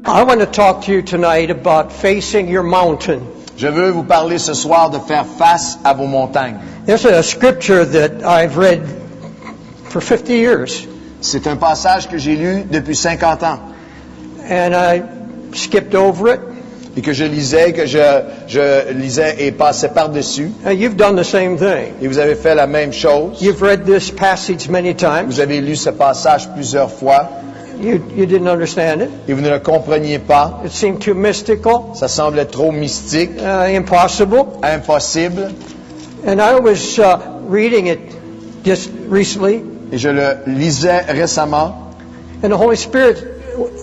I want to talk to you tonight about facing your mountain. Je veux vous parler ce soir de faire face à vos montagnes. There's a scripture that I've read for 50 years, C'est un passage que j'ai lu depuis 50 ans and I skipped over it. et que je lisais, je lisais et passais par-dessus. You've done the same thing. Et vous avez fait la même chose. You've read this passage many times. Vous avez lu ce passage plusieurs fois You didn't understand it. et vous ne le compreniez pas. It seemed too mystical, Ça semblait trop mystique, impossible. impossible. And I was reading it just recently, Et je le lisais récemment and the Holy Spirit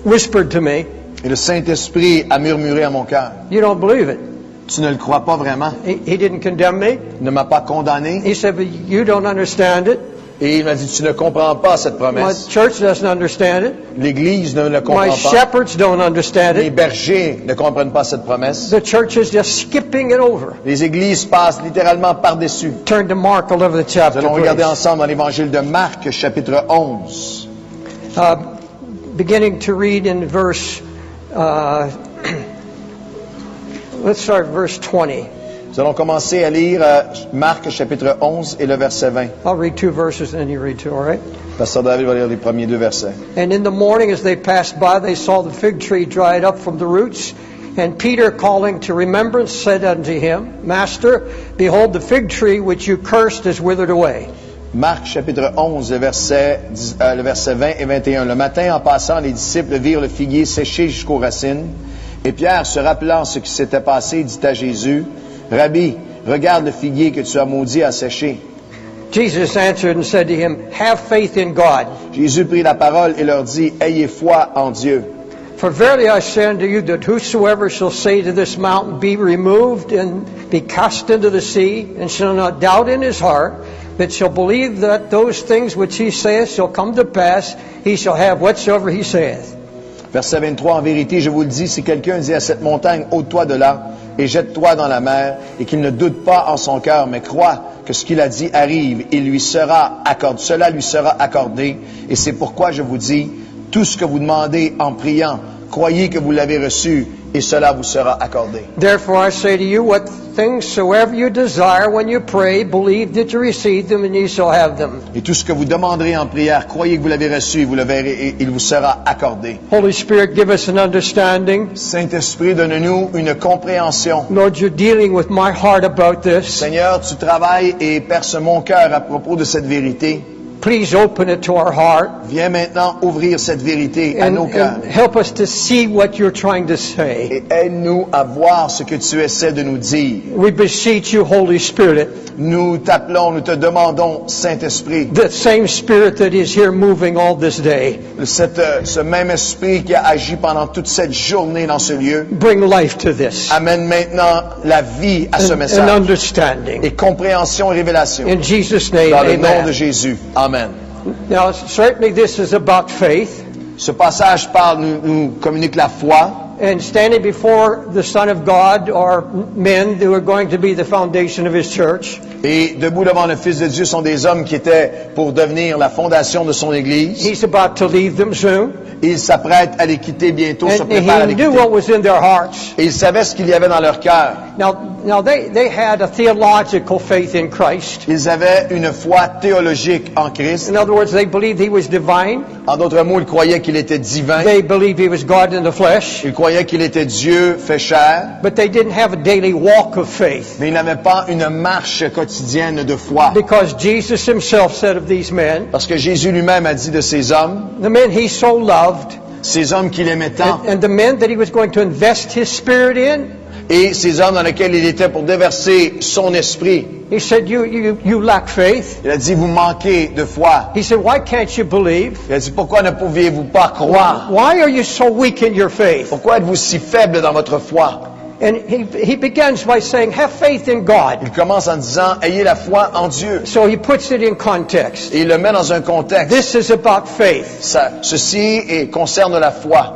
whispered to me, et le Saint-Esprit a murmuré à mon cœur. "You don't believe it." Tu ne le crois pas vraiment. He didn't condemn me. Il ne m'a pas condamné. He said, "But you don't understand it. Et il m'a dit, tu ne comprends pas cette My promesse. church doesn't understand it. L'Église ne le comprend My pas. shepherds don't understand Les it. bergers ne comprennent pas cette promesse. The church is just skipping it over." Les églises passent littéralement par-dessus. Turn to Mark 11th Nous chapter, allons regarder please. ensemble dans l'Évangile de Marc, chapitre 11. Beginning to read in verse, let's start verse 20. Nous allons commencer à lire Marc, chapitre 11 et le verset 20. I'll read 2 verses and then you read 2, all right? Pasteur David va lire les premiers 2 versets. "And in the morning as they passed by, they saw the fig tree dried up from the roots. And Peter, calling to remembrance, said unto him, Master, behold, the fig tree which you cursed is withered away." Marc, chapitre 11, le verset 20 et 21. Le matin, en passant, les disciples virent le figuier séché jusqu'aux racines. Et Pierre, se rappelant ce qui s'était passé, dit à Jésus, Rabbi, regarde le figuier que tu as maudit à sécher. Jesus answered and said to him, "Have faith in God. Jésus prit la parole et leur dit, ayez foi en Dieu. For verily I say unto you that whosoever shall say to this mountain, Be removed and be cast into the sea, and shall not doubt in his heart, but shall believe that those things which he saith shall come to pass, he shall have whatsoever he saith." Verset 23, en vérité, je vous le dis, si quelqu'un dit à cette montagne, ôte-toi de là et jette-toi dans la mer, et qu'il ne doute pas en son cœur, mais croit que ce qu'il a dit arrive, cela lui sera accordé. Et c'est pourquoi je vous dis, tout ce que vous demandez en priant, croyez que vous l'avez reçu, et cela vous sera accordé. Therefore I say to you, what things soever you desire when you pray, believe that you receive them, and ye shall have them. Et tout ce que vous demanderez en prière, croyez que vous l'avez reçu, et vous le verrez, et il vous sera accordé. Holy Spirit, give us an understanding. Saint-Esprit, donne-nous une compréhension. Lord, you're dealing with my heart about this. Seigneur, tu travailles et perces mon cœur à propos de cette vérité. Please open it to our heart. Viens maintenant ouvrir cette vérité à nos cœurs. And help us to see what you're trying to say. Et aide-nous à voir ce que tu essaies de nous dire. We beseech you, Holy Spirit, Nous t'appelons, nous te demandons, Saint-Esprit, the same Spirit that is here moving all this day, ce même esprit qui a agi pendant toute cette journée dans ce lieu, bring life to this. amène maintenant la vie à ce And message. understanding. Et compréhension et révélation. In Jesus' name, Dans le nom de amen. Jésus. Amen. Now, certainly this is about faith. Ce passage nous communique la foi. And standing before the Son of God are men who are going to be the foundation of His church. Et debout devant le Fils de Dieu sont des hommes qui étaient pour devenir la fondation de son Église. He's about to leave them soon. Et il s'apprête à les quitter bientôt, se And prépare à les he knew quitter. what was in their hearts. Et il savait ce qu'il y avait dans leur cœur. Now they had a theological faith in Christ. Ils avaient une foi théologique en Christ. In other words, they believed He was divine. En d'autres mots, ils croyaient qu'il était divin. They believed He was God in the flesh. Ils croyaient qu'il était Dieu fait chair. But they didn't have a daily walk of faith. Mais ils n'avaient pas une marche quotidienne de foi. Because Jesus Himself said of these men, Parce que Jésus lui-même a dit de ces hommes, the men He so loved, ces hommes qu'il aimait tant, and the men that He was going to invest His Spirit in, et ces hommes dans lesquels il était pour déverser son esprit. He said, you lack faith. Il a dit, vous manquez de foi. He said, why can't you believe? Il a dit, pourquoi ne pouviez-vous pas croire? Why are you so weak in your faith? Pourquoi êtes-vous si faible dans votre foi? And he begins by saying, have faith in God. Il commence en disant, ayez la foi en Dieu. So he puts it in context. Et il le met dans un contexte. This is about faith. Ceci concerne la foi.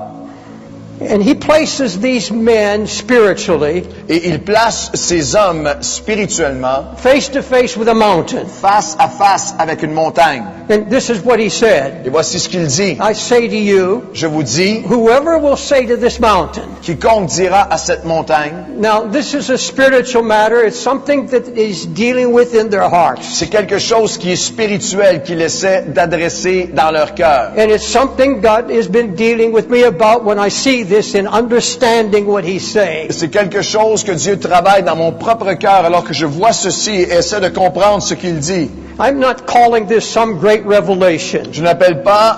And he places these men spiritually Et il place ces hommes spirituellement face to face with a mountain. face à face avec une montagne. And this is what he said. Et voici ce qu'il dit. I say to you, Je vous dis, whoever will say to this mountain. quiconque dira à cette montagne, Now, this is a spiritual matter. It's something that is dealing with in their hearts. c'est quelque chose qui est spirituel qu'il essaie d'adresser dans leur cœur. And it's something God has been dealing with me about when I see this and understanding what he's saying. C'est quelque chose que Dieu travaille dans mon propre cœur alors que je vois ceci et essaie de comprendre ce qu'il dit. I'm not calling this some great revelation, Je n'appelle pas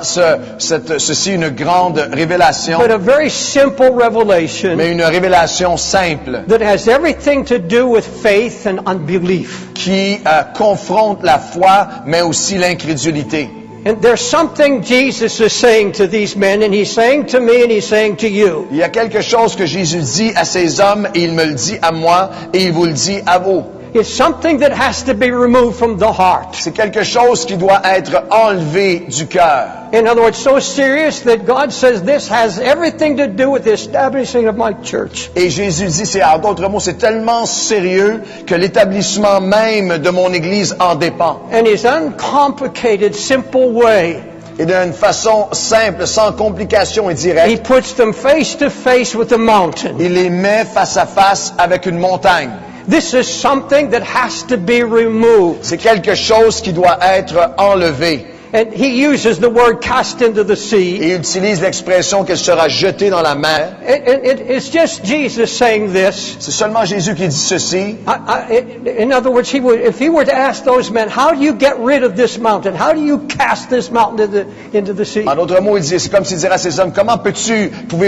ceci une grande révélation, but a very simple revelation mais une révélation simple that has everything to do with faith and unbelief. qui confronte la foi, mais aussi l'incrédulité. And there's something Jesus is saying to these men, and he's saying to me and he's saying to you. Il y a quelque chose que Jésus dit à ces hommes et il me le dit à moi et il vous le dit à vous. It's something that has to be removed from the heart. C'est quelque chose qui doit être enlevé du cœur. In other words, so serious that God says this has everything to do with the establishing of my church. Et Jésus dit, en d'autres mots, c'est tellement sérieux que l'établissement même de mon Église en dépend. And his uncomplicated, simple way, Et d'une façon simple, sans complication et he directe, puts them face to face with the mountain. il les met face à face avec une montagne. This is something that has to be removed. C'est quelque chose qui doit être enlevé. And he uses the word cast into the sea. Et il utilise l'expression qu'elle sera jetée dans la mer. It's just Jesus saying this. C'est seulement Jésus qui dit ceci. In other words, if he were to ask those men, how do you get rid of this mountain? How do you cast this mountain into the sea? En d'autres mots, il dit, c'est comme s'il dirait à ces hommes, comment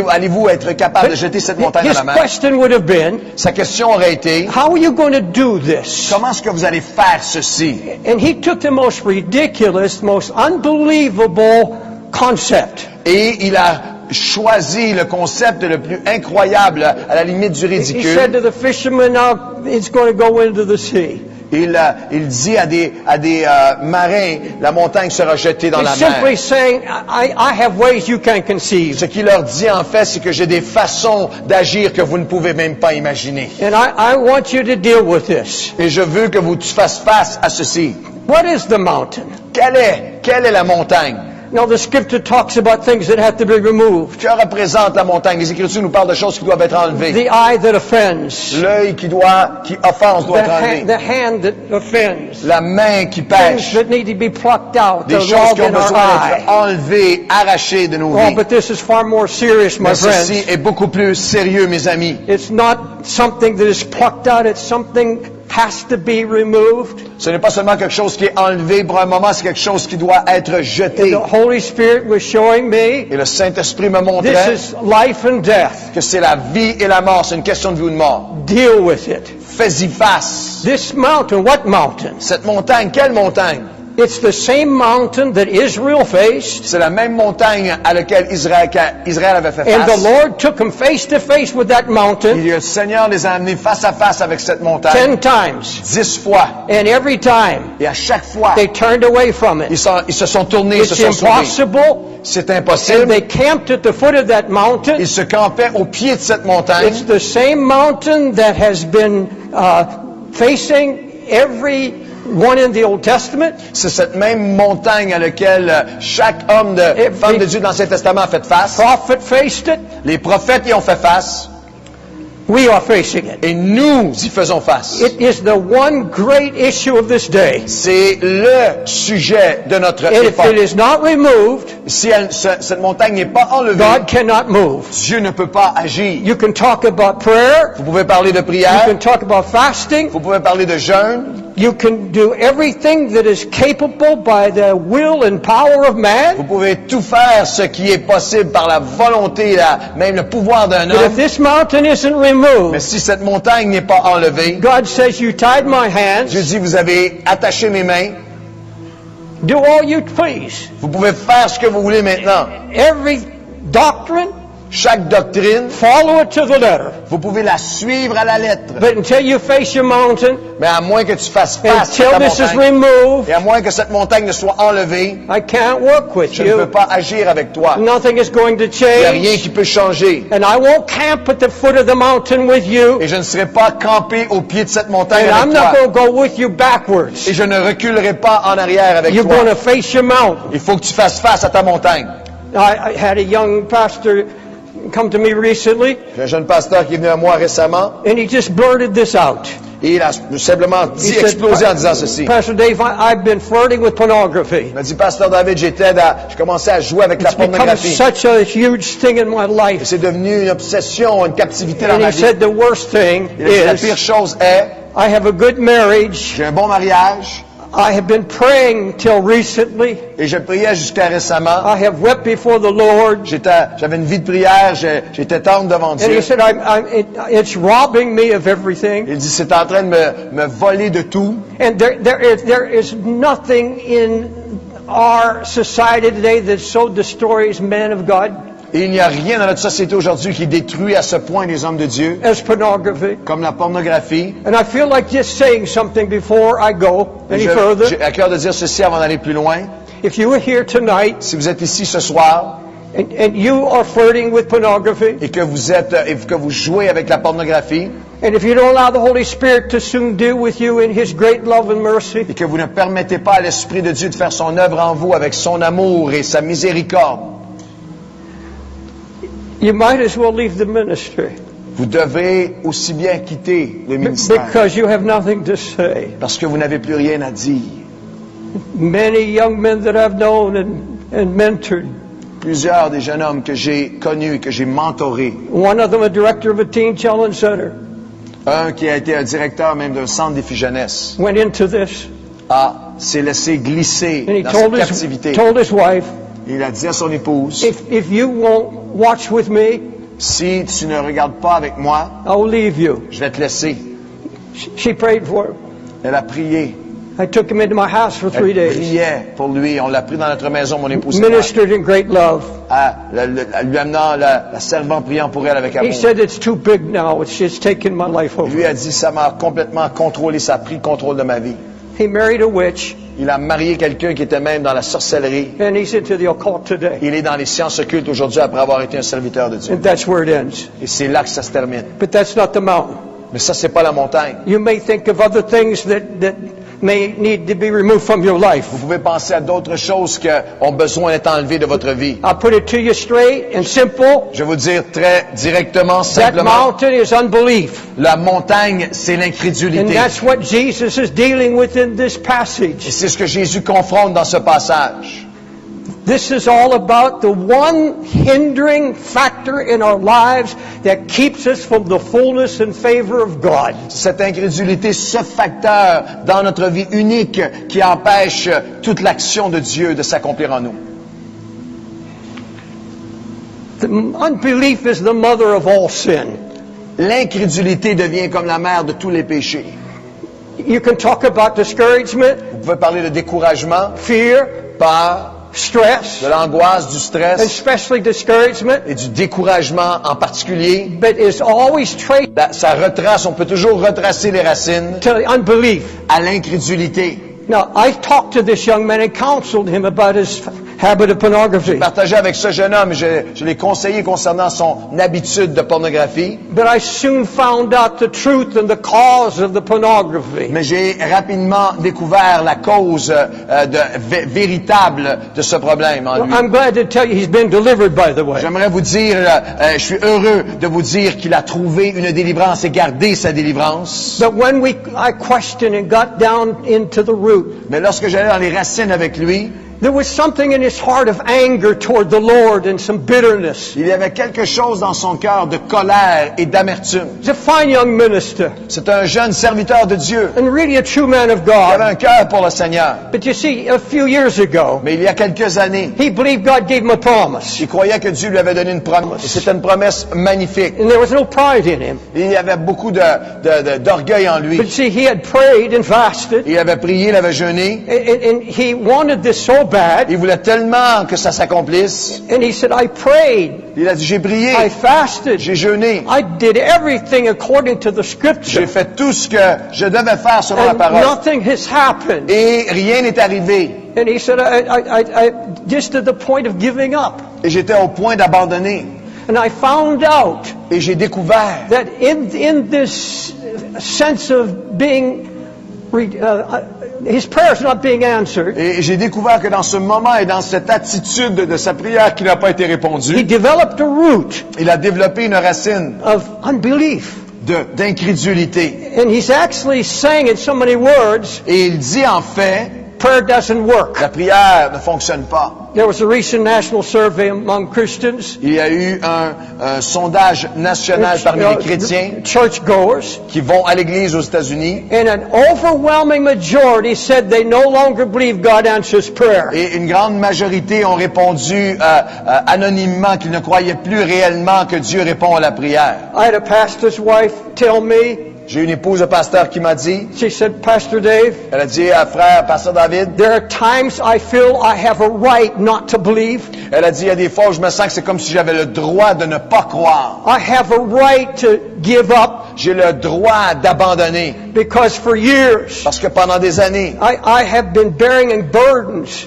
allez-vous être capable de jeter cette montagne dans His la mer? question would have been, Sa question aurait été, how are you going to do this? comment est-ce que vous allez faire ceci? And he took the most ridiculous, most unbelievable concept. Et il a choisi le concept le plus incroyable, à la limite du He said ridicule. to the fishermen, now it's going to go into the sea. Il dit à des marins, la montagne sera jetée dans la He's mer. simply saying, I have ways you can't conceive. Ce qu'il leur dit en fait, c'est que j'ai des façons d'agir que vous ne pouvez même pas imaginer. And I want you to deal with this. Et je veux que tu fasses face à ceci. What is the mountain? Quelle est la montagne? Now the scripture talks about things that have to be removed. Que représente la montagne? Les Écritures nous parlent de choses qui doivent être enlevées. The eye that offends. L'œil qui offense doit être enlevé. The hand that offends. La main qui Things pêche. that need to be plucked out. Des They're choses qui logged ont in our besoin d'être eye. enlevées, arrachées de nos Oh, vies. but this is far more serious, my Mais ceci friends. est beaucoup plus sérieux, mes amis. It's not something that is plucked out. It's something has to be removed. Ce n'est pas seulement quelque chose qui est enlevé pour un moment, c'est quelque chose qui doit être jeté. The Holy Spirit was showing me Et le Saint-Esprit me this montrait is life and death. que c'est la vie et la mort, c'est une question de vie ou de mort. Deal with it. Fais-y face. This mountain, what mountain? Cette montagne, quelle montagne? It's the same mountain that Israel faced. C'est la même montagne à laquelle Israël avait fait And the face. Lord took them face to face with that mountain Et le Seigneur les a amenés face à face avec cette montagne 10 times. 10 fois. And every time Et à chaque fois, they turned away from it. ils se sont tournés, ils se It's sont sauvés. impossible. C'est And impossible. they camped at the foot of that mountain. Ils se campaient au pied de cette montagne. It's the same mountain that has been facing every one in the Old Testament. C'est cette même montagne à laquelle chaque homme femme de Dieu de l'Ancien Testament a fait face. Prophet faced it. Les prophètes y ont fait face. We are facing it. Et nous y faisons face. It is the one great issue of this day. C'est le sujet de notre And if it époque. is not removed, Si cette montagne n'est pas enlevée, God cannot move. Dieu ne peut pas agir. You can talk about prayer. Vous pouvez parler de You prière, can talk about fasting. vous pouvez parler de jeûne, You can do everything that is capable by the will and power of vous man. pouvez tout faire ce qui est possible par la volonté, même le pouvoir d'un But if homme. this mountain isn't Mais removed, si cette montagne n'est pas enlevée, God says, you tied my hands. Dieu dit, vous avez attaché mes mains, Do all you please. vous pouvez faire ce que vous voulez maintenant. Every doctrine, Chaque doctrine, follow it to the letter. vous pouvez la suivre à la lettre. But until you face your mountain, Mais à moins que tu fasses face à until ta this is montagne, removed, et à moins que cette montagne ne soit enlevée, I can't work with je ne peux you. pas agir avec toi. Nothing is going to Il n'y a rien change. qui peut changer. And I won't camp at the foot of the mountain with you. Et je ne serai pas campé au pied de cette montagne And I'm avec not toi. going to go with you backwards. Et je ne reculerai pas en arrière avec You're going toi. to face your mountain. Il faut que tu fasses face à ta montagne. I had a young pastor come to me recently, J'ai un jeune pasteur qui est venu à moi récemment and he just blurted this out. et il a simplement dit, explosé en disant ceci. Pastor Dave, I've been flirting with pornography. Il m'a dit, Pasteur David, j'ai commencé à jouer avec la It's become pornographie. such a huge thing in my Et life. c'est devenu une obsession, une captivité dans And ma he vie. said the worst thing Et la pire is, chose est, I have a good marriage. j'ai un bon mariage I have been praying till recently. et je priais jusqu'à récemment. I have wept before the Lord. J'avais une vie de prière, j'étais tendre devant And Dieu. he said, it's robbing me of everything. Il dit, c'est en train de me voler de tout. And there is nothing in our society today that so destroys men of God Et il n'y a rien dans notre société aujourd'hui qui détruit à ce point les hommes de Dieu, as pornography. comme la pornographie. And I feel like just saying something before I go any further. J'ai à cœur de dire ceci avant d'aller plus loin. If you are here tonight Si vous êtes ici ce soir and you are flirting with pornography, et que vous jouez avec la pornographie and if you don't allow the Holy Spirit to soon deal with you in His great love and mercy, et que vous ne permettez pas à l'Esprit de Dieu de faire son œuvre en vous avec son amour et sa miséricorde, you might as well leave the ministry vous devez aussi bien quitter le ministère because you have nothing to say. parce que vous n'avez plus rien à dire. Many young men that I've known and mentored, Plusieurs des jeunes hommes que j'ai connus et que j'ai mentorés, one of them a director of a teen challenge center, un qui a été un directeur même d'un centre défi jeunesse, went into this, s'est laissé glisser and he dans cette told captivité. his wife, Il a dit à son épouse, if you won't watch with me, si tu ne regardes pas avec moi, I'll leave you. je vais te laisser. She prayed for him. Elle a prié. I took him into my house for 3 Elle days. priait pour lui. On l'a pris dans notre maison, mon épouse et moi, Ministered in great love. lui amenant la servante priant pour elle avec He amour. said, it's too big now. It's just taken my life Il over. lui a dit, ça m'a complètement contrôlé, ça a pris le contrôle de ma vie. He married a witch, Il a marié quelqu'un qui était même dans la sorcellerie. and he's into the occult today. Il est dans les sciences occultes aujourd'hui après avoir été un serviteur de Dieu. And that's where it ends. Et c'est là que ça se termine. But that's not the mountain. Mais ça, c'est pas la montagne. You may think of other things that may need to be removed from your life. Vous pouvez penser à d'autres choses qui ont besoin d'être enlevées de votre vie. I'll put it to you straight and simple. Je vais vous dire très directement, That simplement, mountain is unbelief. la montagne, c'est And l'incrédulité. that's what Jesus is dealing with in this Et passage. c'est ce que Jésus confronte dans ce passage. This is all about the one hindering factor in our lives that keeps us from the fullness and favor of God. Cette incrédulité, ce facteur dans notre vie unique qui empêche toute l'action de Dieu de s'accomplir en nous. The unbelief is the mother of all sin. L'incrédulité devient comme la mère de tous les péchés. You can talk about discouragement, Vous pouvez parler de découragement, fear, peur, stress, de l'angoisse, du stress especially discouragement, et du découragement en particulier. but it's always traced Ça retrace, on peut toujours retracer les racines to unbelief. à l'incrédulité. Now, I talked to this young man and counseled him about his habit of pornography. Partagé avec ce jeune homme, je l'ai conseillé concernant son habitude de pornographie, But I soon found out the truth and the cause of the pornography. mais j'ai rapidement découvert la cause véritable de ce problème en lui. I'm glad to tell you he's been delivered, by the way. J'aimerais vous dire, je suis heureux de vous dire qu'il a trouvé une délivrance et gardé sa délivrance. But when I questioned and got down into the root, Mais lorsque j'allais dans les racines avec lui, there was something in his heart of anger toward the Lord and some bitterness. il y avait quelque chose dans son cœur de colère et d'amertume. He's a fine young minister C'est un jeune serviteur de Dieu. and really a true man of Il avait God. un cœur pour le Seigneur. But you see, a few years ago, Mais il y a quelques années, he believed God gave him a promise. il croyait que Dieu lui avait donné une promesse. Et c'était une promesse magnifique. And there was no pride in him. Il y avait beaucoup d'orgueil en lui. But see, he had prayed and fasted, Il avait prié, il avait jeûné. and he wanted this so bad. Il voulait tellement que ça s'accomplisse. And he said, I prayed, Il a dit, j'ai prié, I fasted, j'ai jeûné, I did everything according to the scripture. j'ai fait tout ce que je devais faire selon la And parole. nothing has happened. Et rien n'est arrivé. And he said, I just to the point of giving up. Et j'étais au point d'abandonner. And I found out Et j'ai découvert that in this sense of being, his prayers not being answered, Et j'ai découvert que dans ce moment et dans cette attitude de sa prière qui n'a pas été he répondue, developed a root il a développé une racine of unbelief. d'incrédulité. And he's actually saying in so many words, Et il dit en fait, prayer doesn't work. la prière ne fonctionne pas. There was a recent national survey among Christians, Il y a eu un sondage national parmi les chrétiens churchgoers, qui vont à l'église aux États-Unis. and an overwhelming majority said they no longer believe God answers prayer. Et une grande majorité ont répondu anonymement qu'ils ne croyaient plus réellement que Dieu répond à la prière. I had a pastor's wife tell me, J'ai une épouse de pasteur qui m'a dit, she said, Pastor Dave, elle a dit à frère, pasteur David, there are times I feel I have a right not to believe. elle a dit, il y a des fois où je me sens que c'est comme si j'avais le droit de ne pas croire. I have a right to give up J'ai le droit d'abandonner. because for years Parce que pendant des années, I have been bearing burdens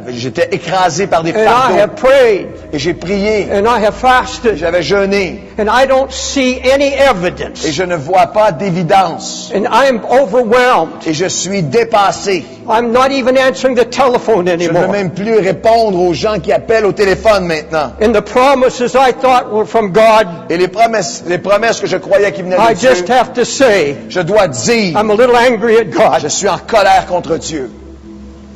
j'étais écrasé par des and I fardeaux. have prayed Et j'ai prié. and I have fasted J'avais jeûné. and I don't see any Et evidence je ne vois pas d'évidence. and I am overwhelmed. Et je suis dépassé. I'm not even answering the telephone Je ne veux anymore. même plus répondre aux gens qui appellent au téléphone maintenant. And the promises I thought were from God, Et les promesses que je croyais qui venaient I de Dieu, just have to say, je dois dire, I'm a little angry at je God. suis en colère contre Dieu.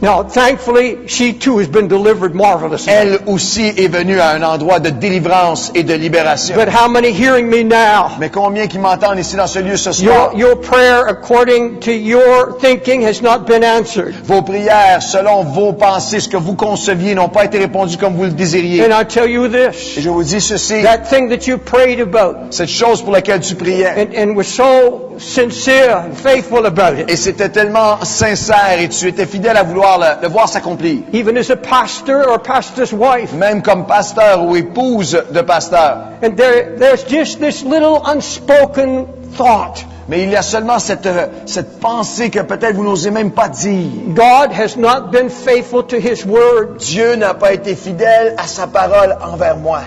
Now, thankfully, she too has been delivered marvelously. Elle aussi est venue à un endroit de délivrance et de libération. But how many hearing me now? Mais combien qui m'entendent ici dans ce lieu ce soir? Your prayer according to your thinking has not been answered. Vos prières, selon vos pensées, ce que vous conceviez, n'ont pas été répondues comme vous le désiriez. And I tell you Et this, je vous dis ceci, that thing that you prayed about cette chose pour laquelle tu priais, and were so sincere and faithful about it, et c'était tellement sincère et tu étais fidèle à vouloir le voir s'accomplir. even as a pastor or pastor's wife, Même comme pasteur ou épouse de pasteur. and there's just this little unspoken thought. Mais il y a seulement cette pensée que peut-être vous n'osez même pas dire. God has not been faithful to His word. Dieu n'a pas été fidèle à sa parole envers moi.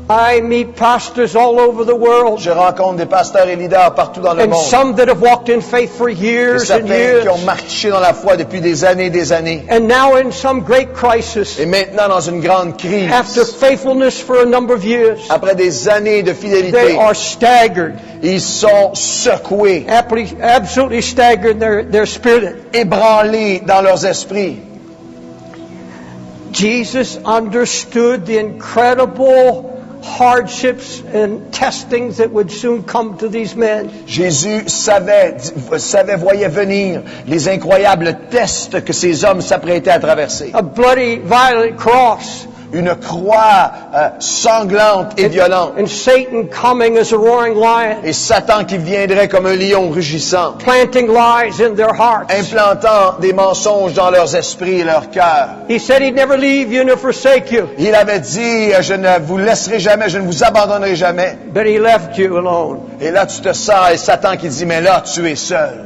I meet pastors all over the world, Je rencontre des pasteurs et leaders partout dans le and monde. some that have walked in faith for Et years and certains qui ont years, marché dans la foi depuis des années et des années. and now in some great crisis, Et maintenant dans une grande crise, after faithfulness for a number of years, après des années de they fidélité, are staggered, ils sont secoués, absolutely staggered in their spirit. ébranlés dans leurs esprits. Jesus understood the incredible hardships and testings that would soon come to these men. Jésus voyait venir les incroyables tests que ces hommes s'apprêtaient à traverser. A bloody, violent cross, Une croix sanglante et violente. and Satan coming as a roaring lion, Et Satan qui viendrait comme un lion rugissant, planting lies in their hearts. implantant des mensonges dans leurs esprits et leurs cœurs. He said he'd never leave you nor forsake you, Il avait dit, je ne vous laisserai jamais, je ne vous abandonnerai jamais. but he left you alone. Et là, tu te sens, et Satan qui dit, mais là, tu es seul.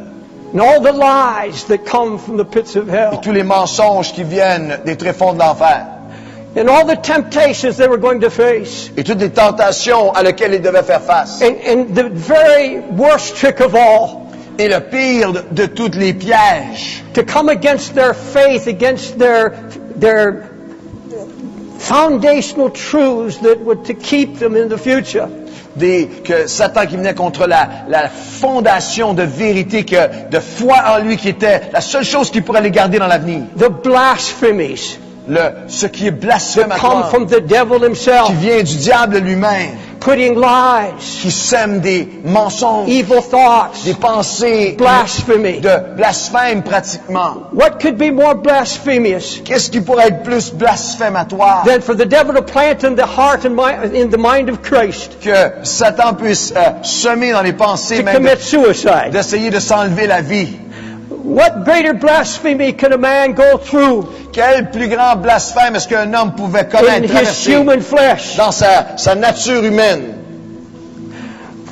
And all the lies that come from the pits of Et hell, tous les mensonges qui viennent des tréfonds de l'enfer. and all the temptations they were going to face, Et toutes les tentations à lesquelles ils devaient faire face. and the very worst trick of all, Et le pire de tous les pièges, to come against their faith, against their foundational truths that would to keep them in the future. que Satan qui venait contre la fondation de vérité, de foi en lui qui était la seule chose qui pourrait les garder dans l'avenir. The blasphemies Ce qui est come blasphématoire, from the devil himself, qui vient du diable lui-même, putting lies, qui sème des mensonges, evil thoughts, des pensées blasphemy. de blasphème pratiquement. What could be more blasphemous Qu'est-ce qui pourrait être plus blasphématoire than for the devil to plant in the heart and in the mind of Christ que Satan puisse semer dans les pensées to même commit suicide? d'essayer de s'enlever la vie? What greater blasphemy can a man go through Quel plus grand blasphème est-ce qu'un homme pouvait in connaître, his traverser human flesh? dans sa nature humaine?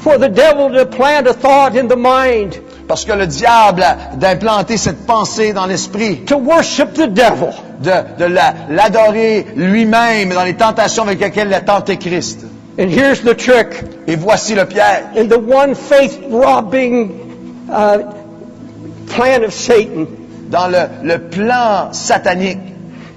For the devil to plant a thought in the mind, Parce que le diable a d'implanter cette pensée dans l'esprit, to worship the devil. de l'adorer lui-même dans les tentations avec lesquelles il a tenté Christ. And here's the trick. Et voici le piège. In the one faith-robbing plan of Satan, Dans le plan satanique,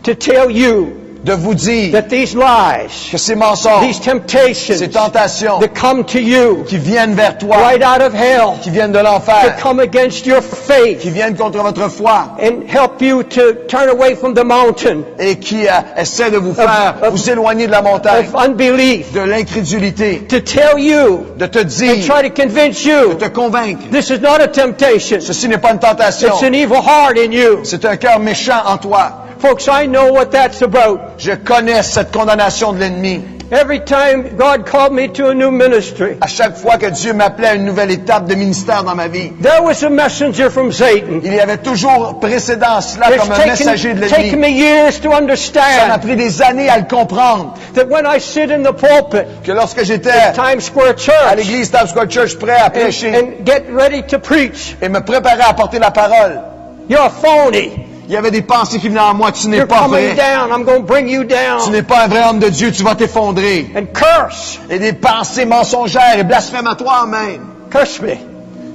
to tell you de vous dire that these lies, que ces mensonges, these temptations ces tentations that come to you qui viennent vers toi, right out of hell, qui viennent de to l'enfer, come against your qui faith viennent contre votre foi and help you to turn away from the mountain et qui essaient de vous faire vous éloigner de la montagne, of unbelief, de l'incrédulité, to tell you de te and dire, try to convince de you te convaincre. this is not a temptation. Ceci n'est pas une tentation, It's an evil heart in you. c'est un cœur méchant en toi. Folks, I know what that's about. Je connais cette condamnation de l'ennemi. Every time God called me to a new ministry, À chaque fois que Dieu m'appelait à une nouvelle étape de ministère dans ma vie, there was a messenger from Satan. il y avait toujours précédent cela It's comme un messager de taken l'ennemi. me years to Ça m'a understand pris des années à le comprendre. that when I sit in the pulpit Que lorsque j'étais at Times Square à Church l'église Times Square Church prêt à prêcher and get ready to preach, et me préparer à porter la parole, you're phony. il y avait des pensées qui venaient en moi. Tu n'es You're pas coming vrai. down. I'm going to bring you Tu down. n'es pas un vrai homme de Dieu. Tu vas t'effondrer. And curse. Et des pensées mensongères et blasphématoires même. Curse me.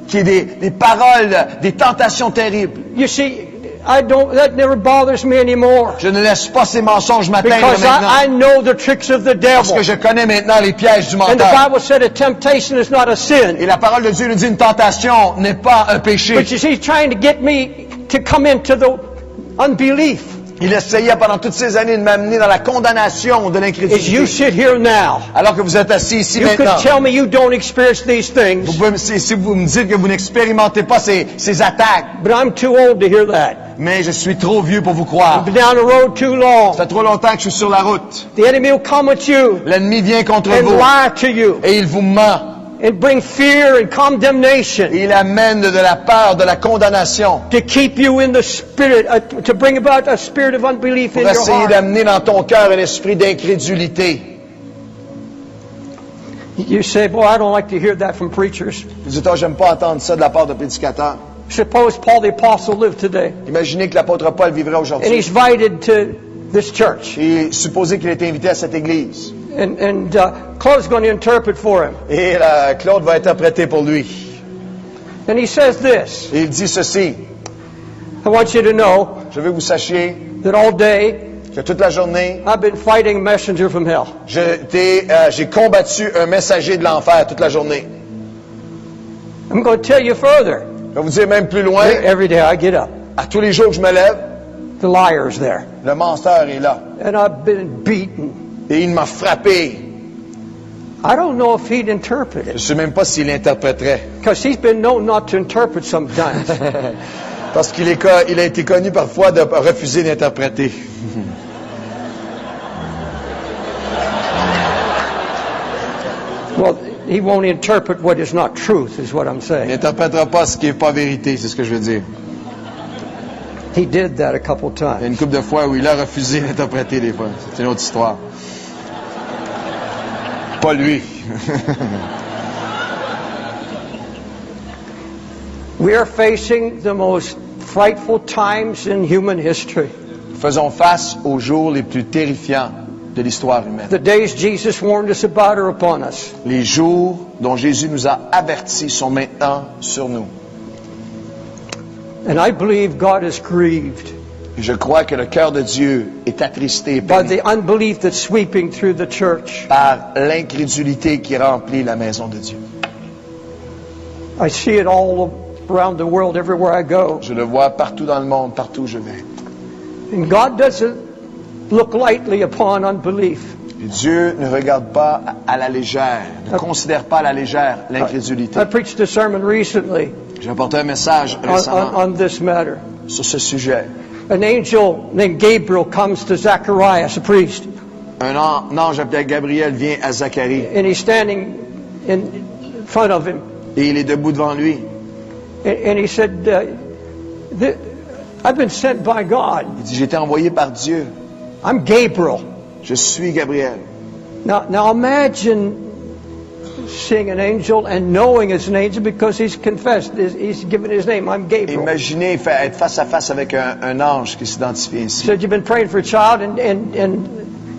Qui est des paroles, des tentations terribles. You see, that never bothers me anymore. Je ne laisse pas ces mensonges m'atteindre Because I maintenant. know the tricks of the Parce devil. que je connais maintenant les pièges du And the menteur. Bible said a temptation is not a sin. Et la parole de Dieu nous dit une tentation n'est pas un péché. But you see, he's trying to get me to come into the unbelief. Il essayait pendant toutes ces années de m'amener dans la condamnation de As you l'incrédulité. sit here now, Alors que vous êtes assis ici you maintenant, could tell me you don't experience these things, si vous me dites que vous n'expérimentez pas ces attaques, but I'm too old to hear that. mais je suis trop vieux pour vous croire. I've been down the road too long. Ça fait trop longtemps que je suis sur la route. The enemy will come at you L'ennemi vient contre and vous lie to you et il vous ment. and bring fear and condemnation Et il amène de la peur, de la condamnation to keep you in the spirit, to bring about a spirit of unbelief in pour your essayer heart. d'amener dans ton cœur un esprit d'incrédulité. You say, boy, I don't like to hear that from preachers. Vous dites, oh, j'aime pas entendre ça de la part de prédicateurs. Suppose Paul the Apostle lived today Imaginez que l'apôtre Paul vivrait and aujourd'hui. he's invited to this church. Et supposez qu'il ait été invité à cette église. And Claude's going to interpret for him. Et Claude va interpréter pour lui. And he says this, Et il dit ceci, I want you to know je veux que vous sachiez that all day que toute la journée, I've been fighting a messenger from hell. j'ai combattu un messager de l'enfer toute la journée. I'm going to tell you further. Je vais vous dire même plus loin, Every day I get up, à tous les jours que je me lève, the liar's there. le menteur est là. And I've been beaten. Et il m'a frappé. I don't know if he'd interpret Je ne it. sais même pas s'il interpréterait. Because he's been known not to interpret sometimes. Parce qu'il a été connu parfois de refuser d'interpréter. Well, he won't interpret what is not truth, is what I'm Il saying. n'interprétera pas ce qui n'est pas vérité, c'est ce que je veux dire. He did that a couple Il y a times. une couple de fois où il a refusé d'interpréter des fois. C'est une autre histoire. Pas lui. We are facing the most frightful times in human history. Faisons face aux jours les plus terrifiants de l'histoire humaine. The days Jesus warned us about are upon us. Les jours dont Jésus nous a avertis sont maintenant sur nous. And I believe God is grieved Et je crois que le cœur de Dieu est attristé et by peiné the unbelief that's sweeping through the church. par l'incrédulité qui remplit la maison de Dieu. I see it all around the world, everywhere I go. Je le vois partout dans le monde, partout où je vais. And God doesn't look lightly upon unbelief. Et Dieu ne regarde pas à la légère, ne considère pas à la légère l'incrédulité. I preached a sermon recently J'ai apporté un message on, récemment on this matter. sur ce sujet. An angel named Gabriel comes to Zacharias, a priest, Un ange appelé Gabriel vient à Zacharie and he's standing in front of him. et il est debout devant lui. And he said, I've been sent by God. Il dit, j'ai été envoyé par Dieu. I'm Gabriel. Je suis Gabriel. Now imagine seeing an angel and knowing it's an angel because he's confessed, he's given his name. I'm Gabriel. Imaginez être face à face avec un ange qui s'identifie He ainsi. said you've been praying for a child, and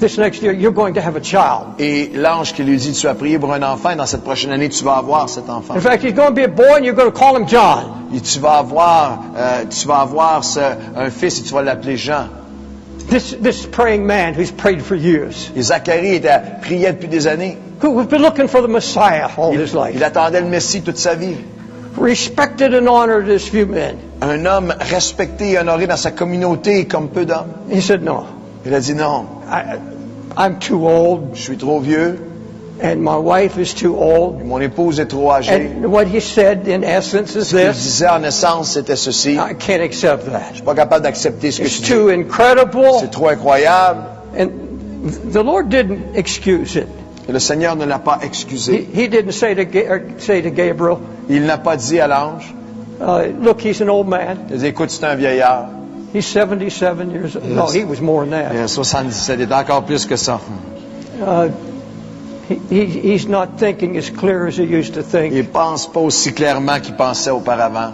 this next year you're going to have a child. Et l'ange qui lui dit, tu as prié pour un enfant et dans cette prochaine année, tu vas avoir cet enfant. In fact, he's going to be a boy and you're going to call him John. Et tu vas avoir un fils et tu vas l'appeler Jean. This praying man who's prayed for years, Et Zacharie priait depuis des années. who's been looking for the Messiah all his Il life, attendait le Messie toute sa vie. respected and honored as few men. Un homme respecté et honoré dans sa communauté comme peu d'hommes. He said, no, Il a dit non, I'm too old, je suis trop vieux, and my wife is too old. mon épouse est trop âgée. And what he said, in essence, is Ce qu'il this: disait en essence, c'était ceci. I can't accept that. Je suis pas capable d'accepter ce que It's tu dis. too incredible. C'est trop incroyable. And the Lord didn't excuse it. Et le Seigneur ne l'a pas excusé. He didn't say to Gabriel, Il n'a pas dit à l'ange, look, he's an old man. il a dit, écoute, c'est un vieillard. He's 77 years old. No, he was more than Il that. a 77, il est encore plus que ça. He's not thinking as clear as he used to think. Il pense pas aussi clairement qu'il pensait auparavant.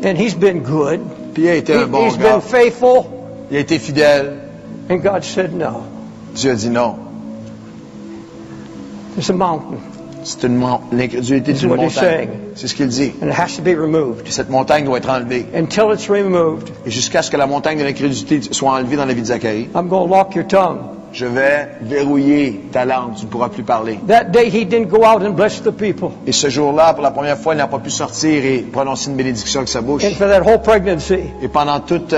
And he's been good. Puis il a été un bon He's gars. been faithful. Il a été fidèle. And God said, no. Dieu a dit non. There's a mountain, L'incrédulité This is d'une what he's montagne. saying. C'est ce qu'il dit. and it has to be removed. Cette montagne doit être enlevée. Until it's removed, Et jusqu'à ce que la montagne de l'incrédulité soit enlevée dans la vie de Zacharie, I'm going to lock your tongue. je vais verrouiller ta langue. Tu ne pourras plus parler. That day he didn't go out and bless the people. Et ce jour-là, pour la première fois, il n'a pas pu sortir et prononcer une bénédiction avec sa bouche. And for that whole pregnancy, Et pendant toute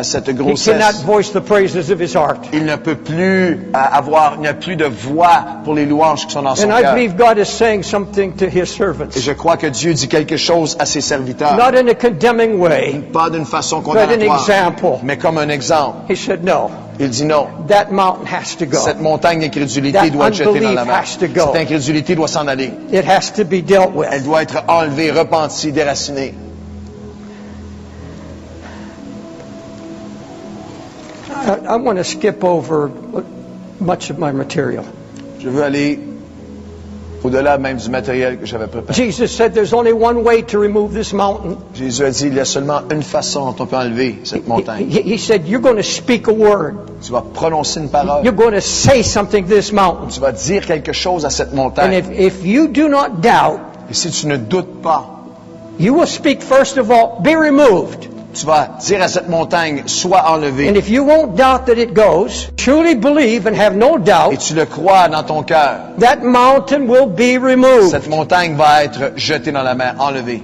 cette he grossesse, cannot voice the praises of his heart. il ne peut plus il n'a plus de voix pour les louanges qui sont dans son And I cœur. believe God is saying something to his servants. Et je crois que Dieu dit quelque chose à ses serviteurs. Not in a condemning way, Pas d'une façon but an condamnatoire, example. mais comme un exemple. He said, no, Il dit non. that mountain has to go. Cette montagne d'incrédulité That doit être jetée dans la unbelief mer. has to go. Cette incrédulité doit s'en aller. It has to be dealt Elle with. doit être enlevée, repentie, déracinée. I want to skip over much of my material. Je veux aller au-delà même du matériel que j'avais préparé. Jesus said there's only one way to remove this mountain. Jésus a dit, il y a seulement une façon dont on peut enlever cette montagne. He said, you're going to speak a word. Tu vas prononcer une parole. You're going to say something to this mountain. Tu vas dire quelque chose à cette And montagne. if you do not doubt, Et si tu ne doutes pas, you will speak first of all, be removed. tu vas dire à cette montagne, sois And enlevée. if you won't doubt that it goes, truly believe and have no Et doubt, tu le crois dans ton cœur. that mountain will be removed. Cette montagne va être jetée dans la mer, enlevée.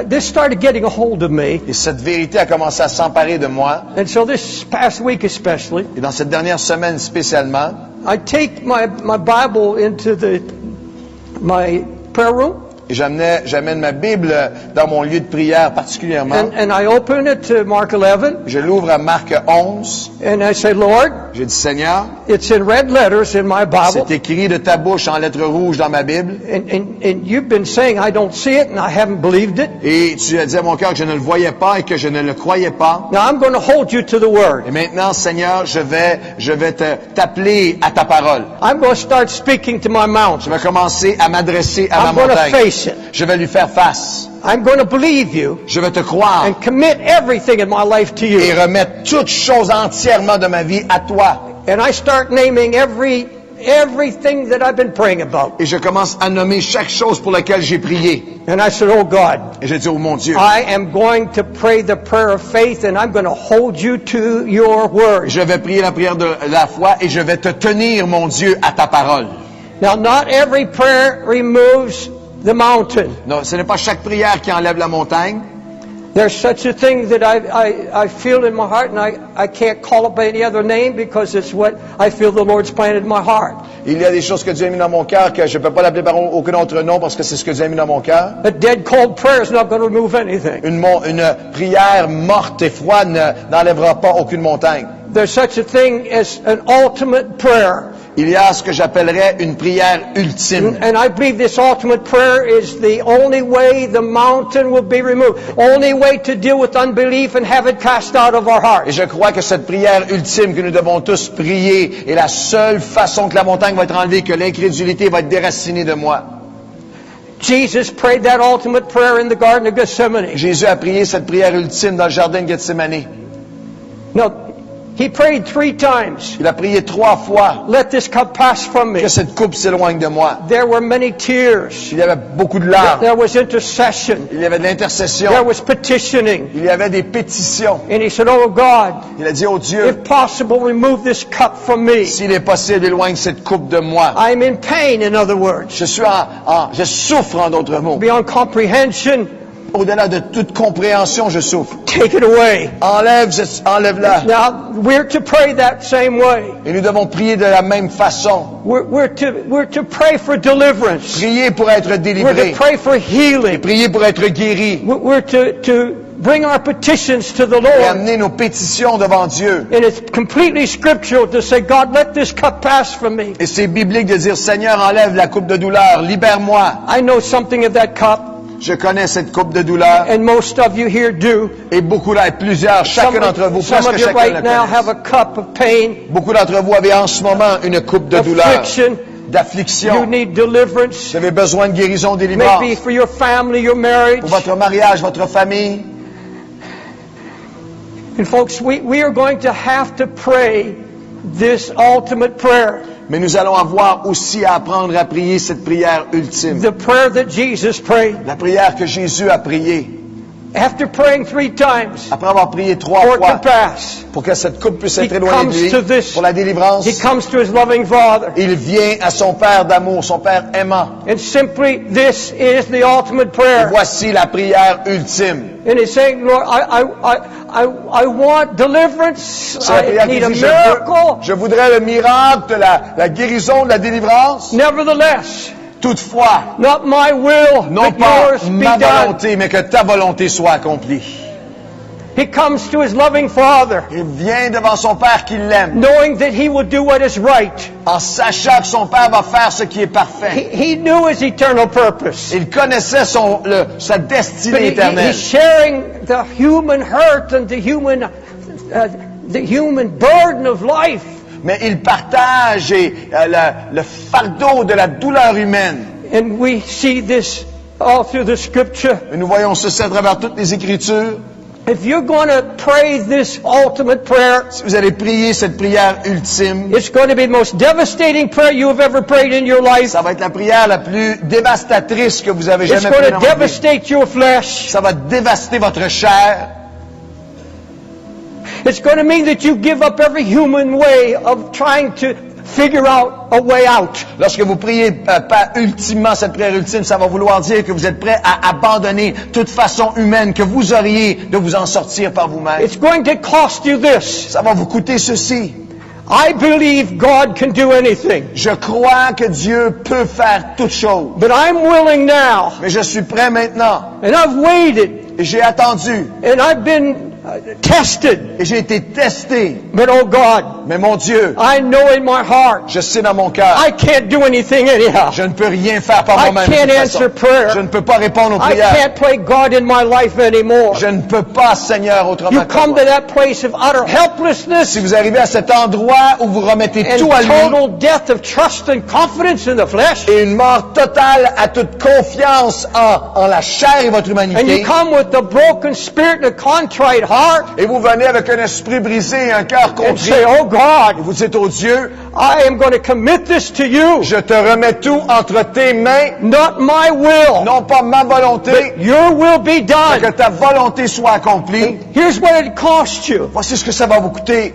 This started getting a hold of me. Et cette vérité a commencé à s'emparer de moi. And so this past week especially, Et dans cette dernière semaine spécialement, I take my Bible into my prayer room, et j'amène ma Bible dans mon lieu de prière particulièrement. and I open it to Mark 11, Je l'ouvre à Marc 11. and I say, Lord, J'ai dit, Seigneur, it's in red letters in my Bible, c'est écrit de ta bouche en lettres rouges dans ma Bible. and you've been saying I don't see it and I haven't believed it. Et tu as dit à mon cœur que je ne le voyais pas et que je ne le croyais pas. Now I'm going to hold you to the word. Et maintenant, Seigneur, je vais t'appeler à ta parole. I'm going to start speaking to my Je mountain. vais commencer à m'adresser à ma I'm going to montagne. face it. Je vais lui faire face. I'm going to believe you Je vais te croire and commit everything in my life to et you. remettre toute chose entièrement de ma vie à toi. And I start naming everything that I've been praying about. Et je commence à nommer chaque chose pour laquelle j'ai prié. And I said, oh God, Et j'ai dit, oh mon Dieu, I am going to pray the prayer of faith and I'm going to hold you to your word. je vais prier la prière de la foi et je vais te tenir, mon Dieu, à ta parole. Now, not every prayer removes the mountain. Non, ce n'est pas chaque prière qui enlève la montagne. There's such a thing that I feel in my heart, and I can't call it by any other name because it's what I feel the Lord's planted in my heart. Il y a des choses que Dieu a mis dans mon cœur que je ne peux pas l'appeler par aucun autre nom parce que c'est ce que Dieu a mis dans mon cœur. A dead, cold prayer is not going to remove anything. Une prière morte et froide n'enlèvera pas aucune montagne. There's such a thing as an ultimate prayer. Il y a ce que j'appellerais une prière ultime. And I believe this ultimate prayer is the only way the mountain will be removed. Only way to deal with unbelief and have it cast out of our Et hearts. je crois que cette prière ultime que nous devons tous prier est la seule façon que la montagne va être enlevée, que l'incrédulité va être déracinée de moi. Jesus prayed that ultimate prayer in the Garden of Gethsemane. Jésus a prié cette prière ultime dans le jardin de Gethsémani. No, he prayed 3 times. Il a prié 3 fois Let this cup pass from me. que cette coupe s'éloigne de moi. There were many tears. Il y avait beaucoup de larmes. There was intercession. Il y avait de l'intercession. There was petitioning. Il y avait des pétitions. And he said, "Oh God, Il a dit, oh Dieu, if possible, remove this cup from me. s'il est possible, éloigne cette coupe de moi. I'm in pain, in other words. Je souffre en d'autres mots. Beyond comprehension, Au-delà de toute compréhension, je souffre. take it away." Enlève-la. Now, we're to pray that same way. Et nous devons prier de la même façon. We're to pray for deliverance. Prier pour être We're délivré. to pray for healing. Prier pour être guéri. We're to bring our petitions to the Et Lord. amener nos pétitions devant Dieu. And it's completely scriptural to say, "God, let this cup pass from me." Et c'est biblique de dire, Seigneur, enlève la coupe de douleur, libère-moi. I know something of that cup, Je connais cette coupe de douleur. and most of you here do. Et beaucoup là, plusieurs, chacun d'entre vous, Some presque of you chacun right le now have connaît. a cup of pain, Beaucoup d'entre vous avez en ce moment une coupe de douleur, affliction. You d'affliction. need deliverance. Vous avez besoin de guérison, délivrance. Maybe for your family, your marriage. Pour votre mariage, votre famille. And folks, we are going to have to pray this ultimate prayer. Mais nous allons avoir aussi à apprendre à prier cette prière ultime. The prayer that Jesus prayed. La prière que Jésus a priée. After praying 3 times Après avoir prié 3 for it to fois pass, pour que cette coupe puisse he être éloignée comes de to lui, this. pour la délivrance, He comes to his loving Father. il vient à son Père d'amour, son Père aimant. And simply, this is the ultimate prayer. Voici la prière ultime. And he's saying, "Lord, I want deliverance. C'est la I prière need qui a dit, miracle. je voudrais le miracle de la guérison, de la délivrance. Nevertheless, Toutefois, not my will, non but pas yours be ma done." volonté, mais que ta volonté soit accomplie. He comes to his loving Father, Il vient devant son Père qui l'aime, knowing that he will do what is right. en sachant que son Père va faire ce qui est parfait. He knew his eternal purpose. Il connaissait sa But destinée éternelle. he's sharing the human hurt and the human burden of life. Mais il partage le fardeau de la douleur humaine. And we see this all through the scripture. Et nous voyons ceci à travers toutes les Écritures. If you're going to pray this ultimate prayer, Si vous allez prier cette prière ultime, it's going to be the most devastating prayer you have ever prayed in your life. ça va être la prière la plus dévastatrice que vous avez It's jamais going priée to dans votre vie. devastate your flesh. Ça va dévaster votre chair. It's going to mean that you give up every human way of trying to figure out a way out. Lorsque vous priez pas ultimement cette prière ultime, ça va vouloir dire que vous êtes prêt à abandonner toute façon humaine que vous auriez de vous en sortir par vous-même. It's going to cost you this. Ça va vous coûter ceci. I believe God can do anything, Je crois que Dieu peut faire toutes choses. but I'm willing now, Mais je suis prêt maintenant. and I've waited, Et j'ai attendu. and I've been tested. Et j'ai été testé. But oh God, Mais mon Dieu, I know in my heart, je sais dans mon cœur, I can't do anything anyhow. je ne peux rien faire par I moi-même. de can't toute answer façon. prayer. Je ne peux pas répondre aux I prières. can't play God in my life anymore. Je ne peux pas, Seigneur, autrement You que come moi. to that place of utter helplessness Si vous arrivez à cet endroit où vous remettez and tout à lui total death of trust and confidence in the flesh, et une mort totale à toute confiance en la chair et votre and you humanité, come with a broken spirit and a contrite heart, et vous venez avec un esprit brisé et un cœur and contrit, say, oh God, et vous dites au Dieu, I am going to commit this to you. je te remets tout entre tes mains, Not my will, non pas ma volonté, but your will be mais que done. ta volonté soit accomplie. Here's what it costs you. Voici ce que ça va vous coûter.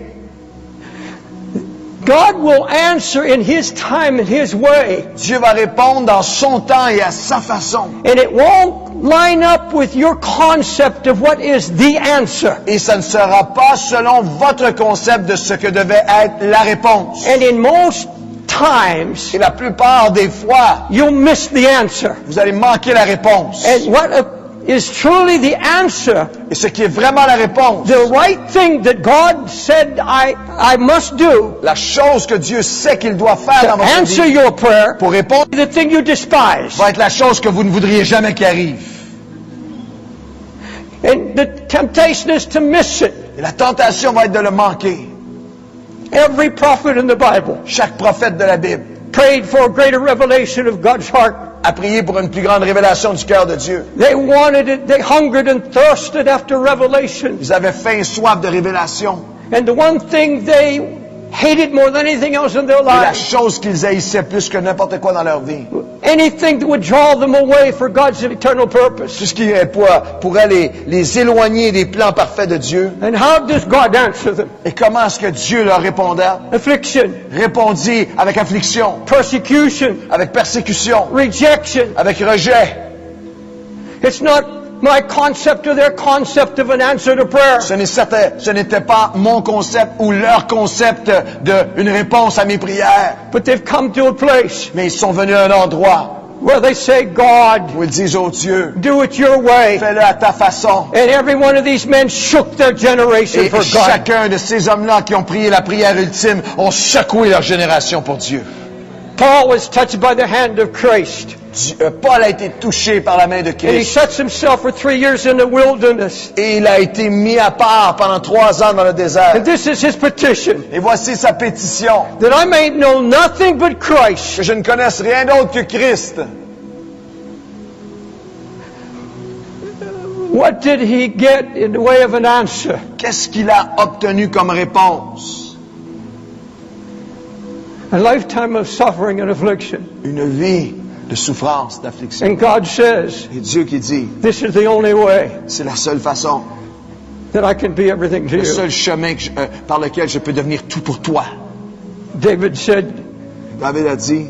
God will answer in His time and His way. Dieu va répondre dans son temps et à sa façon. And it won't line up with your concept of what is the answer. Et ça ne sera pas selon votre concept de ce que devait être la réponse. And in most times, Et la plupart des fois, you'll miss the answer. vous allez manquer la réponse. And what is truly the answer, Et ce qui est vraiment la réponse, the right thing that God said I must do la chose que Dieu sait qu'il doit faire to dans votre answer vie your prayer, pour répondre, the thing you despise. va être la chose que vous ne voudriez jamais qu'il arrive. And the temptation is to miss it. Et la tentation va être de le manquer. Every prophet in the Bible Chaque prophète de la Bible prayed for a greater revelation of God's heart. a prié pour une plus grande révélation du cœur de Dieu. They wanted it, they hungered and thirsted after revelation. Ils avaient faim et soif de révélation. And the one thing they hated more than anything else in their Et la lives, chose qu'ils haïssaient plus que n'importe quoi dans leur vie, anything that would draw them away for God's eternal purpose. tout ce qui pourrait les éloigner des plans parfaits de Dieu. And how does God answer them? Et comment est-ce que Dieu leur répondait? Affliction, Répondit avec affliction, persecution, avec persécution, rejection. avec rejet. It's not my concept or their concept of an answer to prayer. Ce n'était pas mon concept ou leur concept d'une réponse à mes prières. But they've come to a place Mais ils sont venus à un endroit where they say, God, où ils disent, oh Dieu, do it your way. fais-le à ta façon. And every one of these men shook their generation Et for God. chacun de ces hommes-là qui ont prié la prière ultime ont secoué leur génération pour Dieu. Paul was touched by the hand of Christ. Paul a été touché par la main de And he Christ. sets himself for 3 years in the wilderness. Et il a été mis à part pendant 3 ans dans le désert. And this is his petition, Et voici sa pétition. that I may know nothing but Christ. Que je ne connaisse rien d'autre que Christ. What did he get in the way of an answer? Qu'est-ce qu'il a obtenu comme réponse? A lifetime of suffering and affliction. Une vie de souffrance, d'affliction. And God says, Et Dieu qui dit, this is the only way c'est la seule façon, that I can be everything to le you. seul chemin par lequel je peux devenir tout pour toi. David said, David a dit,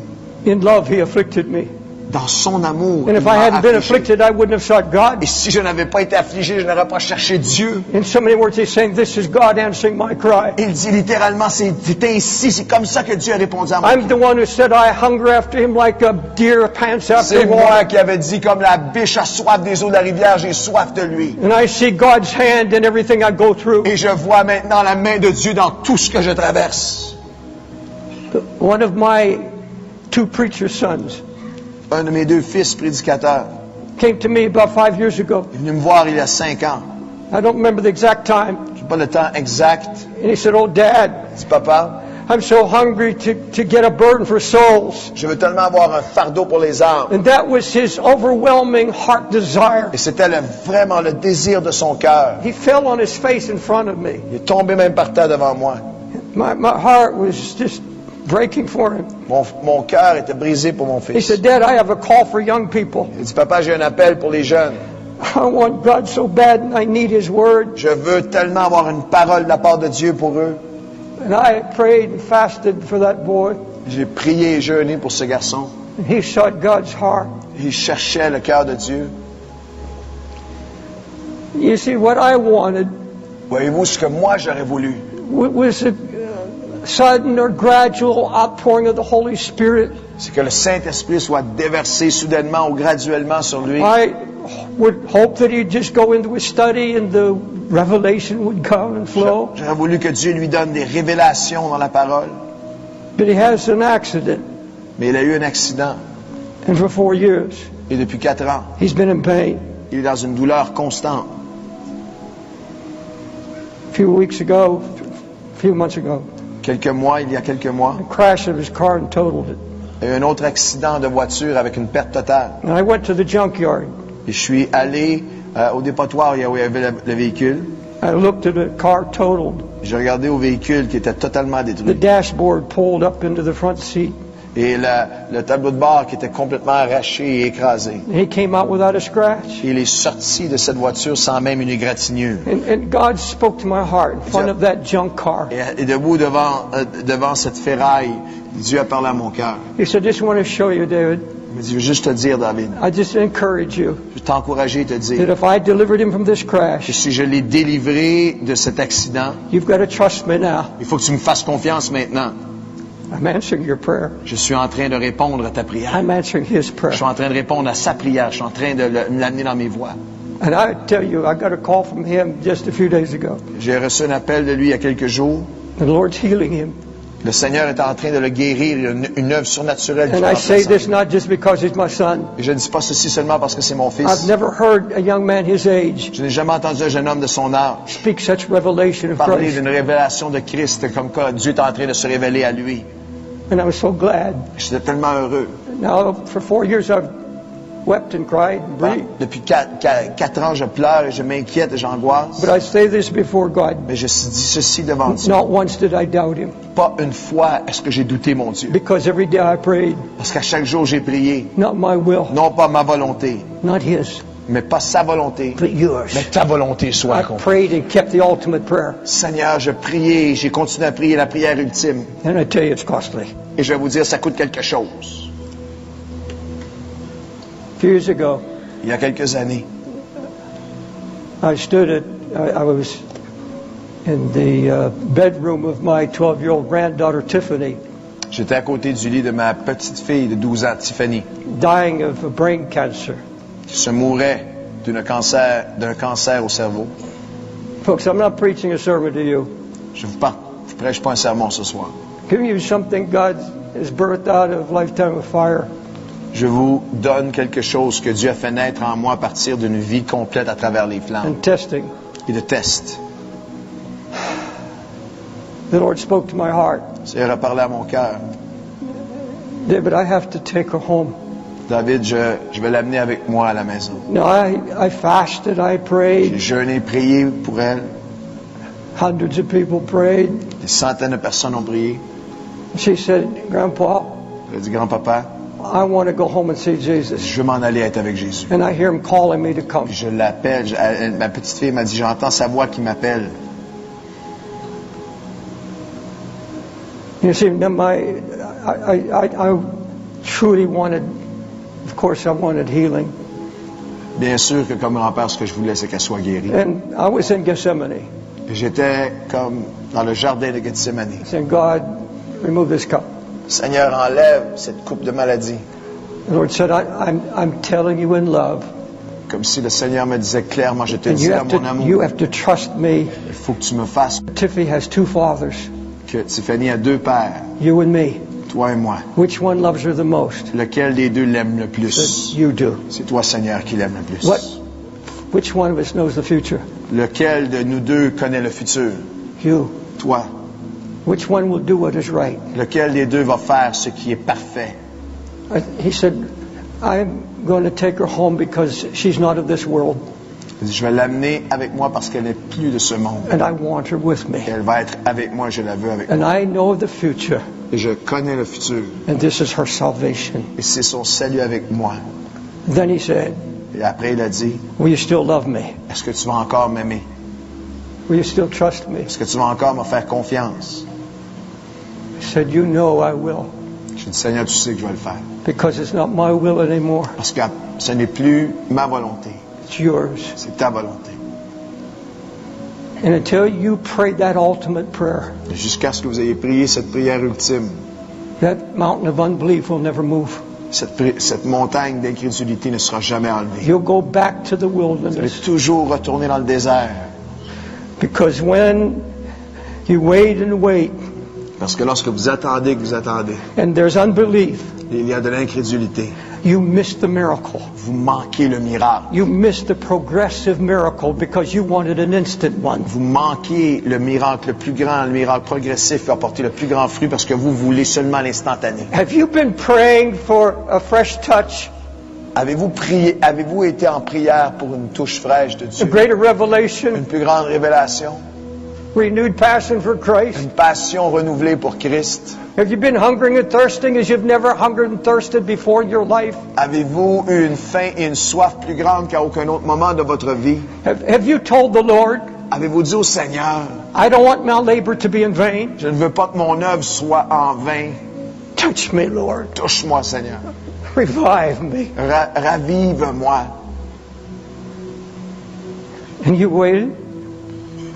in love he afflicted me. dans son amour, And il if I m'a hadn't been affligé. afflicted, I wouldn't have sought God. Et si je n'avais pas été affligé, je n'aurais pas cherché Dieu. In so many words, he's saying, this is God answering my cry. Il dit littéralement, c'est ainsi, c'est comme ça que Dieu a répondu à moi. I'm the one who said, I hunger after him like a deer pants after C'est moi water. qui avais dit, comme la biche a soif des eaux de la rivière, j'ai soif de lui. And I see God's hand in everything I go through. Et je vois maintenant la main de Dieu dans tout ce que je traverse. One of my 2 preacher sons Un de mes 2 fils prédicateurs came to me about 5 years ago. est venu me voir il y a 5 ans. I don't remember the exact time. Je n'ai pas le temps exact. And he said, oh, Dad, Il dit, papa, I'm so hungry to get a burden for souls. je veux tellement avoir un fardeau pour les âmes. And that was his overwhelming heart desire. Et c'était vraiment le désir de son cœur. He fell on his face in front of me. Il est tombé même par terre devant moi. My heart was just breaking for him. Mon cœur était brisé pour mon He fils. said, Dad, I have a call for young people. Il dit, papa, j'ai un appel pour les jeunes. I want God so bad and I need His Word. Je veux tellement avoir une parole de la part de Dieu pour eux. And I prayed and fasted for that boy. J'ai prié et jeûné pour ce garçon. And he sought God's heart. Il cherchait le cœur de Dieu. You see, what I wanted Voyez-vous, ce que moi j'aurais voulu, was a sudden or gradual outpouring of the Holy Spirit. c'est que le Saint-Esprit soit déversé soudainement ou graduellement sur lui. I would hope that he'd just go into his study and the revelation would come and flow. J'aurais voulu que Dieu lui donne des révélations dans la parole. But he has an accident. Mais il a eu un accident. And for 4 years, Et depuis 4 ans, he's been in pain. il est dans une douleur constante. A few weeks ago, a few months ago, Il y a quelques mois, a crash of his car and totaled it. il y a eu un autre accident de voiture avec une perte totale. And I went to the junkyard. Et je suis allé au dépotoir où il y avait le véhicule. I looked at a car totaled. J'ai regardé au véhicule qui était totalement The détruit. dashboard pulled up into the front seat. Et le tableau de bord qui était complètement arraché et écrasé. And he came out without a scratch. Et il est sorti de cette voiture sans même une égratignure. And God spoke to my heart in front of that junk car. Et debout devant cette ferraille, Dieu a parlé à mon cœur. He said, just want to show you, David, Il m'a dit, je veux juste te dire, David, I just encourage you je veux t'encourager et te that dire if I delivered him from this que crash, si je l'ai délivré de cet accident, you've got to trust me now. il faut que tu me fasses confiance maintenant. I'm answering your prayer. Je suis en train de répondre à ta prière. I'm answering his prayer. Je suis en train de répondre à sa prière. Je suis en train de l'amener dans mes voies. And I tell you, I got a call from him just a few days ago. J'ai reçu un appel de lui il y a quelques jours. The Lord's healing him. Le Seigneur est en train de le guérir, une œuvre surnaturelle qui And prend I say place en this lui. not just because he's my son. Et je ne dis pas ceci seulement parce que c'est mon I've fils. never heard a young man his age Je n'ai jamais entendu un jeune homme de son âge speak such revelation of parler Christ. d'une révélation de Christ comme quoi Dieu est en train de se révéler à lui. And I was so glad. J'étais tellement heureux. Now, for 4 years, I've wept and cried and breathed. Depuis 4 ans, je pleure et je m'inquiète et j'angoisse. But I say this before God. Mais je dis ceci devant Dieu. Not once did I doubt him. Pas une fois est-ce que j'ai douté mon Dieu. Because every day I prayed, Parce qu'à chaque jour, j'ai prié. not my will, Non pas ma volonté, not his, mais pas sa volonté, but yours. mais ta volonté soit I accomplie. prayed and kept the ultimate prayer. Seigneur, je priais, j'ai continué à prier la prière ultime. And I tell you, it's costly. Et je vais vous dire, ça coûte quelque chose. A few years ago, Il y a quelques années, I was in the bedroom of my 12-year-old granddaughter, Tiffany, j'étais à côté du lit de ma petite fille de 12 ans, Tiffany, dying of a brain cancer. qui se mourait d'un cancer au cerveau. Folks, I'm not preaching a sermon to you. Je vous prêche pas un sermon ce soir. Giving you something God has birthed out of Lifetime of Fire. Je vous donne quelque chose que Dieu a fait naître en moi à partir d'une vie complète à travers les flammes And testing. et de tests. The Lord spoke to my heart. Le Seigneur a parlé à mon cœur. David, I have to take her home. David, je vais l'amener avec moi à la maison. Now, I fasted, I J'ai prayed. jeûné, prié pour elle. Hundreds of people prayed. Des centaines de personnes ont prié. She said, Grandpa, Elle a dit, grand-papa, I want to go home and see Jesus. je veux m'en aller être avec Jésus. And I hear him calling me to come. Puis je l'appelle. Ma petite fille m'a dit, j'entends sa voix qui m'appelle. You see, I truly wanted, of course, I wanted healing. Bien sûr que comme grand-père, ce que je voulais, c'est qu'elle soit guérie. And I was in Gethsemane, Et j'étais comme dans le jardin de Gethsemane. saying, God, remove this cup. Seigneur, enlève cette coupe de maladie. The Lord said, I'm telling you in love. Comme si le Seigneur me disait clairement, je te And dis à mon amour, you have to trust me. il faut que tu me fasses Tiffany has two fathers, que Tiffany a 2 pères, you and me. toi et moi. Which one loves her the most? Lequel des deux l'aime le plus? You do. C'est toi, Seigneur, qui l'aime le plus. Which one of us knows the future? Lequel de nous deux connaît le futur? You. Toi. Which one will do what is right? Lequel des deux va faire ce qui est parfait? He said, I'm going to take her home because she's not of this world, Il dit, je vais l'amener avec moi parce qu'elle n'est plus de ce monde. and I want her with me. Et elle va être avec moi, je la veux avec moi. And I know the future, Et je connais le futur. and this is her salvation. Et c'est son salut avec moi. Then he said, Et après, il a dit, will you still love me? est-ce que tu vas encore m'aimer? Will you still trust me? Est-ce que tu vas encore me faire confiance? I said, you know I will, Je dis, Seigneur, tu sais que je vais le faire. because it's not my will anymore. Parce que ce n'est plus ma volonté, It's yours. c'est ta volonté. And until you pray that ultimate prayer, Et jusqu'à ce que vous ayez prié cette prière ultime, that mountain of unbelief will never move. cette montagne d'incrédulité ne sera jamais enlevée. You'll go back to the Vous allez wilderness. toujours retourner dans le désert. Because when you wait and wait, Parce que lorsque vous attendez, and there's unbelief, il y a de l'incrédulité. you miss the miracle. Vous manquez le miracle. You miss the progressive miracle because you wanted an instant one. Vous manquez le miracle le plus grand, le miracle progressif qui va apporter le plus grand fruit parce que vous voulez seulement l'instantané. Have you been praying for a fresh touch, Avez-vous été en prière pour une touche fraîche de a Dieu? greater revelation, Une plus grande révélation? renewed passion for Christ? Une passion renouvelée pour Christ? Have you been hungering and thirsting as you've never hungered and thirsted before in your life? Avez-vous eu une faim et une soif plus grande qu'à aucun autre moment de votre vie? Have you told the Lord, Avez-vous dit au Seigneur, I don't want my labor to be in vain? je ne veux pas que mon œuvre soit en vain. Touch me, Lord. Touche-moi, Seigneur. Revive me. Ravive-moi. And you waited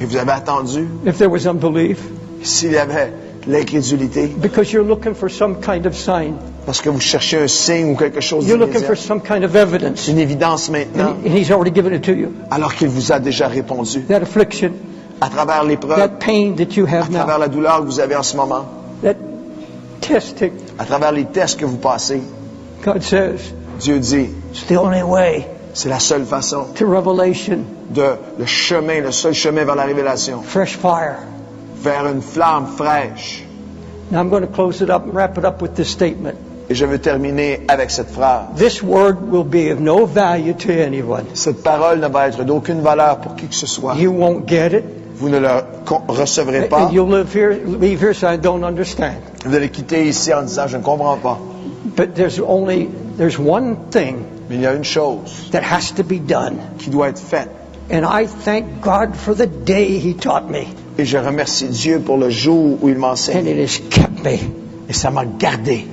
Et vous avez attendu, if there was unbelief s'il y avait l'incrédulité, because you're looking for some kind of sign. Parce que vous cherchez un signe ou quelque chose You're looking d'immédiat. for some kind of evidence. Une évidence maintenant, And He's already given it to you. alors qu'il vous a déjà répondu. That affliction, À travers l'épreuve, that pain that you à have travers now, la douleur que vous avez en ce moment, that testing, à travers les tests que vous passez, God says, Dieu dit, it's the only way c'est la seule façon to revelation, le chemin, le seul chemin vers la révélation, fresh fire. vers une flamme fraîche. Now I'm going to close it up and wrap it up with this statement. Et je veux terminer avec cette phrase. This word will be of no value to anyone. Cette parole ne va être d'aucune valeur pour qui que ce soit. You won't get it. Vous ne la recevrez pas. And you'll leave here saying, I don't understand. Vous allez quitter ici en disant, je ne comprends pas. But there's one thing Mais il y a une chose that has to be done. qui doit être faite. And I thank God for the day He taught me. Et je remercie Dieu pour le jour où il m'a And enseigné. it has kept me. Et ça m'a gardé.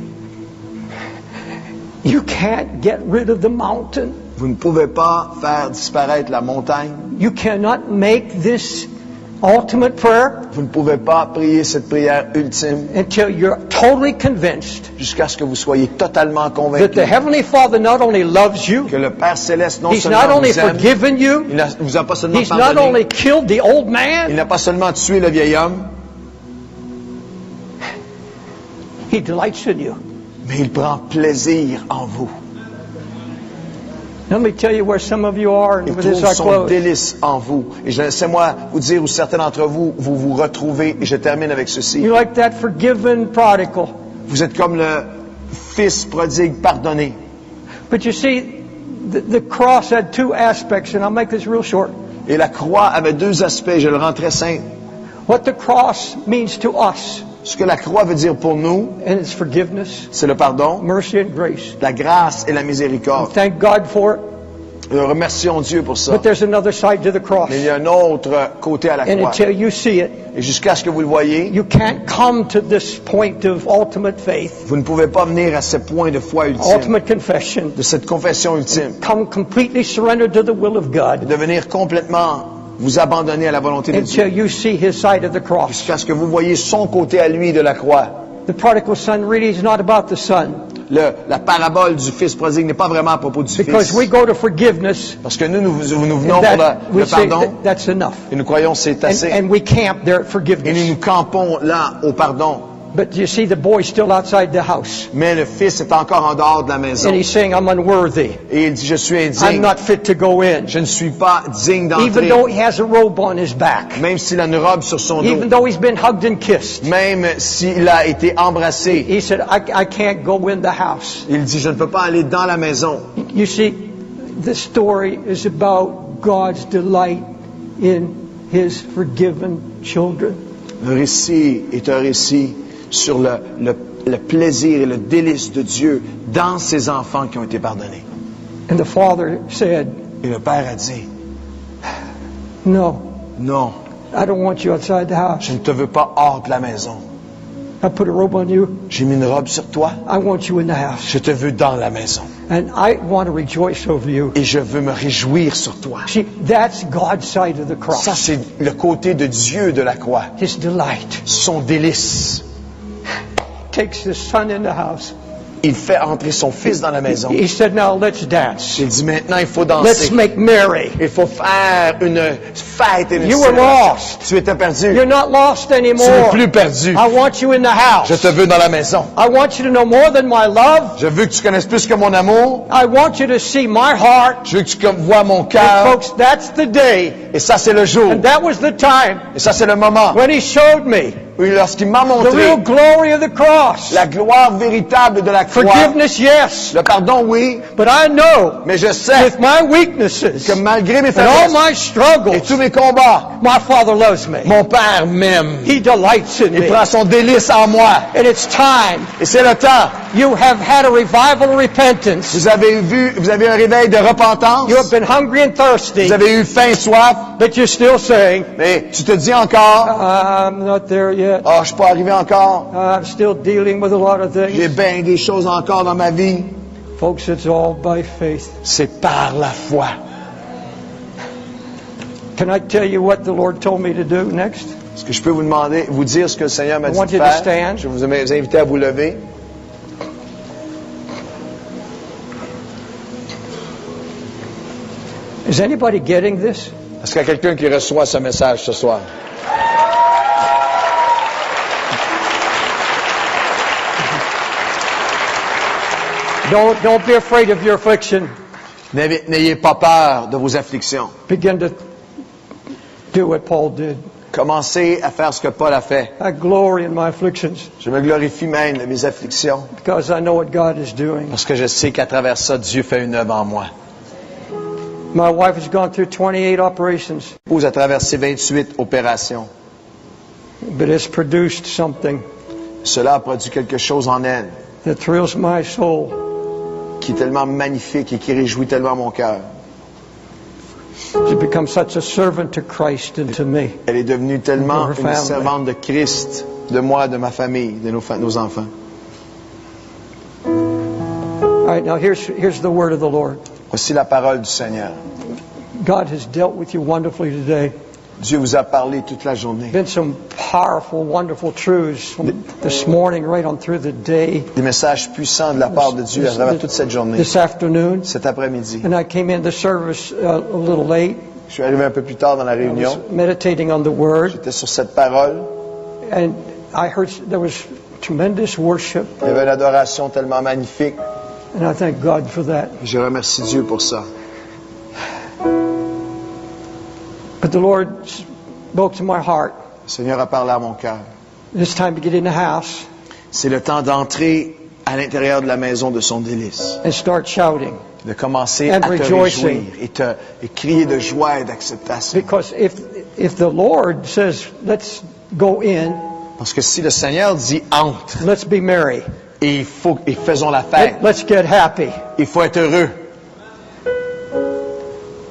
You can't get rid of the mountain. Vous ne pouvez pas faire disparaître la montagne. You cannot make this ultimate prayer Vous ne pouvez pas prier cette prière ultime until you're totally convinced jusqu'à ce que vous soyez totalement that convaincu the Heavenly Father not only loves you, que le Père Céleste non He's seulement not only vous aime, forgiven you, il ne vous a pas seulement He's not pardonné, only killed the old il man, n'a pas seulement tué le vieil homme, He delights in you. mais il prend plaisir en vous. Let me tell you where some of you are, and Il with this trouve I son close. délice en vous. Et laissez-moi vous dire où certains d'entre vous, vous vous retrouvez, et je termine avec ceci. You're like that forgiven prodigal. Vous êtes comme le fils prodigue pardonné. But you see, the cross had two aspects, and I'll make this real short. Et la croix avait deux aspects, je le rends très simple. What the cross means to us, Ce que la croix veut dire pour nous, and it's forgiveness, c'est le pardon, mercy, and grace. la grâce et la miséricorde. Thank God for it. Nous remercions Dieu pour ça. But there's another side to the cross. Mais il y a un autre côté à la And croix. until you see it, Et jusqu'à ce que vous le voyez, you can't come to this point of ultimate faith, vous ne pouvez pas venir à ce point de foi ultime, ultimate confession, de cette confession ultime, come completely surrendered to the will of God de venir complètement vous abandonner à la volonté de Dieu. until you see His side of the cross. Jusqu'à ce que vous voyez son côté à lui de la croix. The prodigal son really is not about the son, La parabole du fils prodigue n'est pas vraiment à propos du because we fils. go to forgiveness, Parce que nous venons and pour that, le we say pardon that's enough. et nous croyons que c'est assez. And we camp there at Et nous forgiveness. nous campons là au pardon. But you see, the boy's still outside the house. Mais le fils est encore en dehors de la maison. And he's saying, I'm unworthy. Et il dit, je suis I'm indigne. not fit to go in. Je ne suis pas digne Even d'entrer. though he has a robe on his back. Même s'il a une robe sur son dos. Even though he's been hugged and kissed. Même s'il a été embrassé. He said, I can't go in the house. Il dit, je ne peux pas aller dans la maison. You see, the story is about God's delight in His forgiven children. Le récit est un récit sur le plaisir et le délice de Dieu dans ses enfants qui ont été pardonnés. And the father said, Et le Père a dit, no, non, I don't want you outside the house. je ne te veux pas hors de la maison. I put a robe on you. J'ai mis une robe sur toi. I want you in the house. Je te veux dans la maison. And I want to rejoice over you. Et je veux me réjouir sur toi. See, that's God's side of the cross. Ça, c'est le côté de Dieu de la croix. His delight. Son délice. Takes the son in the house. Il fait entrer son fils dans la maison. He said, now let's dance. Il dit, maintenant, il faut Let's danser. make merry. Il faut faire une fête et une You were célébration. lost. Tu étais perdu. You're not lost Tu n'es anymore. plus perdu. I want you in the house. Je te veux dans la maison. I want you to know more than my love. Je veux que tu connaisses plus que mon amour. I want you to see my heart. Je veux que tu vois mon And cœur. folks, that's the day. Et ça, c'est le jour. And that was the time Et ça, c'est le moment when he showed me où lorsqu'il m'a the montré real glory of the cross. la gloire véritable de la croix. Forgiveness, yes. Le pardon, oui. But I know Mais je sais with my weaknesses que malgré mes and all faiblesses my et struggles, tous mes combats, my Father loves me. mon Père m'aime. He delights in Il me. prend son délice en moi. And it's time. Et c'est le temps. You have had a revival of repentance. Vous avez un réveil de repentance. You have been hungry and thirsty, Vous avez eu faim et soif. but you're still saying, Mais tu te dis encore, I'm not there yet. oh, je suis pas arrivé encore. I'm still dealing with a lot of J'ai things. bien des choses encore dans ma vie. Folks, it's all by faith. C'est par la foi. Can I tell you what the Lord told me to do next? Est-ce que je peux vous dire ce que le Seigneur m'a I dit want de you to faire? stand. Je vais vous inviter à vous lever. Is anybody getting this? Est-ce qu'il y a quelqu'un qui reçoit ce message ce soir? Don't be afraid of your affliction. N'ayez pas peur de vos afflictions. Begin to do what Paul did. Commencez à faire ce que Paul a fait. I glory in my afflictions Je me glorifie même de mes afflictions because I know what God is doing. parce que je sais qu'à travers ça, Dieu fait une œuvre en moi. My wife has gone through 28 operations, Vous a traversé 28 opérations. but it's produced something Cela a produit quelque chose en elle that thrills my soul. qui est tellement magnifique et qui réjouit tellement mon cœur. She's become such a servant to Christ and to me. Elle est devenue tellement Her une family. servante de Christ, de moi, de ma famille, de nos enfants. All right, now here's the word of the Lord. Voici la parole du Seigneur. God has dealt with you wonderfully today. Dieu vous a parlé toute la journée. Been some powerful, wonderful truths from this morning right on through the day. Des messages puissants de la part de Dieu à travers toute cette journée, This afternoon. cet après-midi. And I came in the service a little late. Je suis arrivé un peu plus tard dans la I was réunion. meditating on the word, J'étais sur cette parole. and I heard there was tremendous worship, Il y avait une adoration tellement magnifique. and I thank God for that. Je remercie Dieu pour ça. But the Lord spoke to my heart. Le Seigneur a parlé à mon cœur. It's time to get in the house C'est le temps d'entrer à l'intérieur de la maison de son délice. and start shouting. De commencer And à te rejoicing. réjouir et crier de joie et d'acceptation. Because if the Lord says, let's go in, Parce que si le Seigneur dit entre let's be merry, et faisons la fête, let's get happy. il faut être heureux.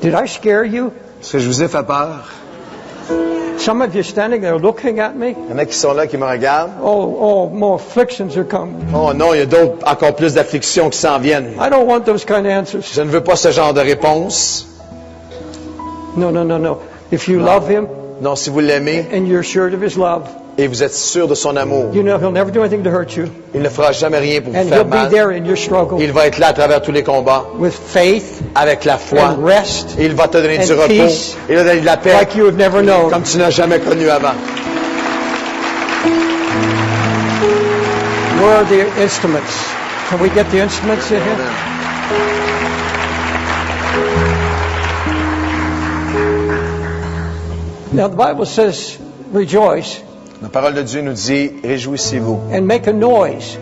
Did I scare you? Est-ce que je vous ai fait peur? Some of you standing there looking at me. Il y en a qui sont là, qui me regardent. Oh, more afflictions are coming. Oh non, il y a d'autres, encore plus d'afflictions qui s'en viennent. I don't want those kind of answers. Je ne veux pas ce genre de réponse. No. If you love Him Non, si vous l'aimez and you're assured of His love, et vous êtes sûr de son amour, you know He'll never do anything to hurt you. il ne fera jamais rien pour vous And He'll faire be mal. there in your struggle Il va être là à travers tous les combats, with faith avec la foi. and rest Et il va te donner and du repos. peace Il va te donner de la paix like you have never known. comme tu n'as jamais connu avant. Where are the instruments? Can we get the instruments in here? Now the Bible says, rejoice La parole de Dieu nous dit, réjouissez-vous. and make a noise.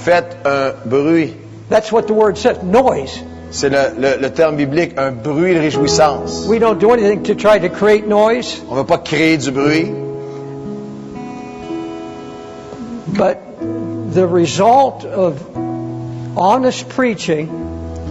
Faites un bruit. That's what the word says, noise. C'est le terme biblique, un bruit de réjouissance. We don't do anything to try to create noise, On ne va pas créer du bruit, but the result of honest preaching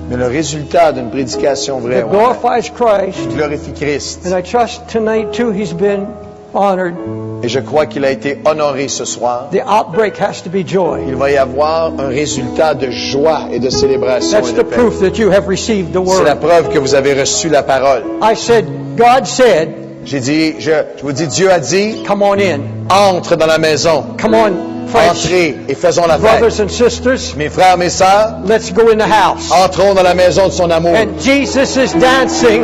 mais le résultat d'une prédication vraie that glorifies Christ, glorifie Christ. and I trust tonight too He's been honored. Et je crois qu'il a été honoré ce soir. The outbreak has to be joy. Il va y avoir un résultat de joie et de célébration. That's et de the paix. proof that you have received the C'est la word. preuve que vous avez reçu la parole. I said, God said, J'ai dit, je vous dis, Dieu a dit, come on in. entre dans la maison, Come on, friends, entrez et faisons la fête. brothers and sisters, Mes frères, mes sœurs, let's go in the house. entrons dans la maison de son amour. And Jesus is dancing.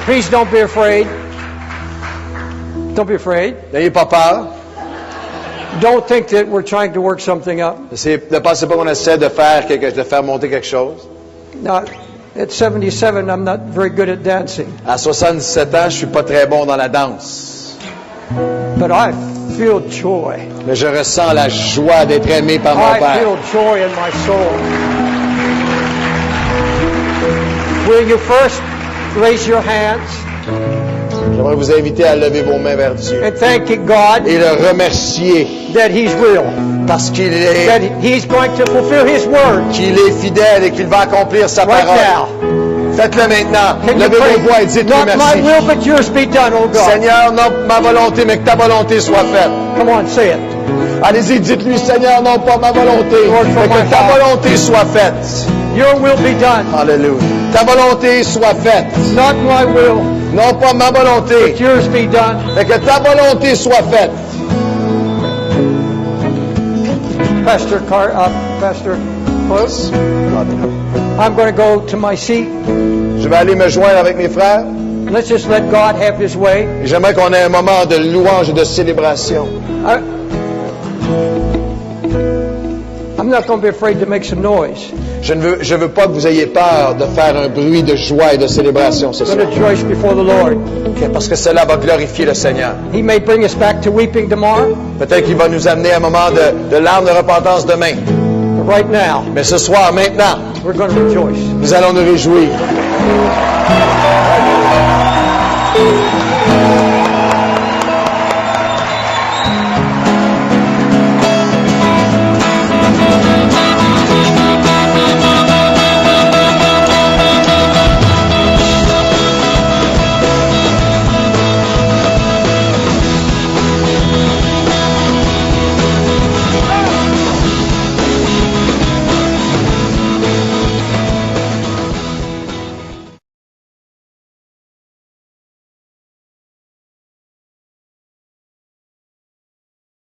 Please don't be afraid. Don't be afraid. N'ayez pas peur. Don't think that we're trying to work something up. Ne pensez pas qu'on essaie de faire monter quelque chose. Now, at 77, I'm not very good at dancing. À 77 ans, je suis pas très bon dans la danse. But I feel joy. Mais je ressens la joie d'être aimé par mon I Père. feel joy in my soul. Will you first raise your hands J'aimerais vous inviter à lever vos mains vers Dieu and thank God et le remercier that He's real, parce qu'il that est, He's going to fulfill His word fidèle et qu'il va accomplir sa right parole. now. Faites-le maintenant. Can you Levez pray? vos voix et dites-lui Not my merci. will, but yours be done, oh God. Seigneur, non ma volonté, mais que ta volonté soit faite. Come on, say it. Allez-y, dites-lui, Seigneur, non pas ma volonté, Lord, for mais my que ta heart. volonté soit faite. Your will be done. Alléluia. Ta volonté soit faite. Not my will, Non pas ma volonté, but yours be done. mais que ta volonté soit faite. Pastor Close, I'm going to go to my seat. Je vais aller me joindre avec mes frères. Let's just let God have His way. Et j'aimerais qu'on ait un moment de louange et de célébration. I'm not going to be afraid to make some noise. Je veux pas que vous ayez peur de faire un bruit de joie et de célébration ce I'm soir. going to rejoice before the Lord. Parce que cela va glorifier le Seigneur. He may bring us back to weeping tomorrow, Peut-être qu'il va nous amener à un moment de larmes de repentance demain. but right now, Mais ce soir, maintenant, we're going to rejoice. nous allons nous réjouir.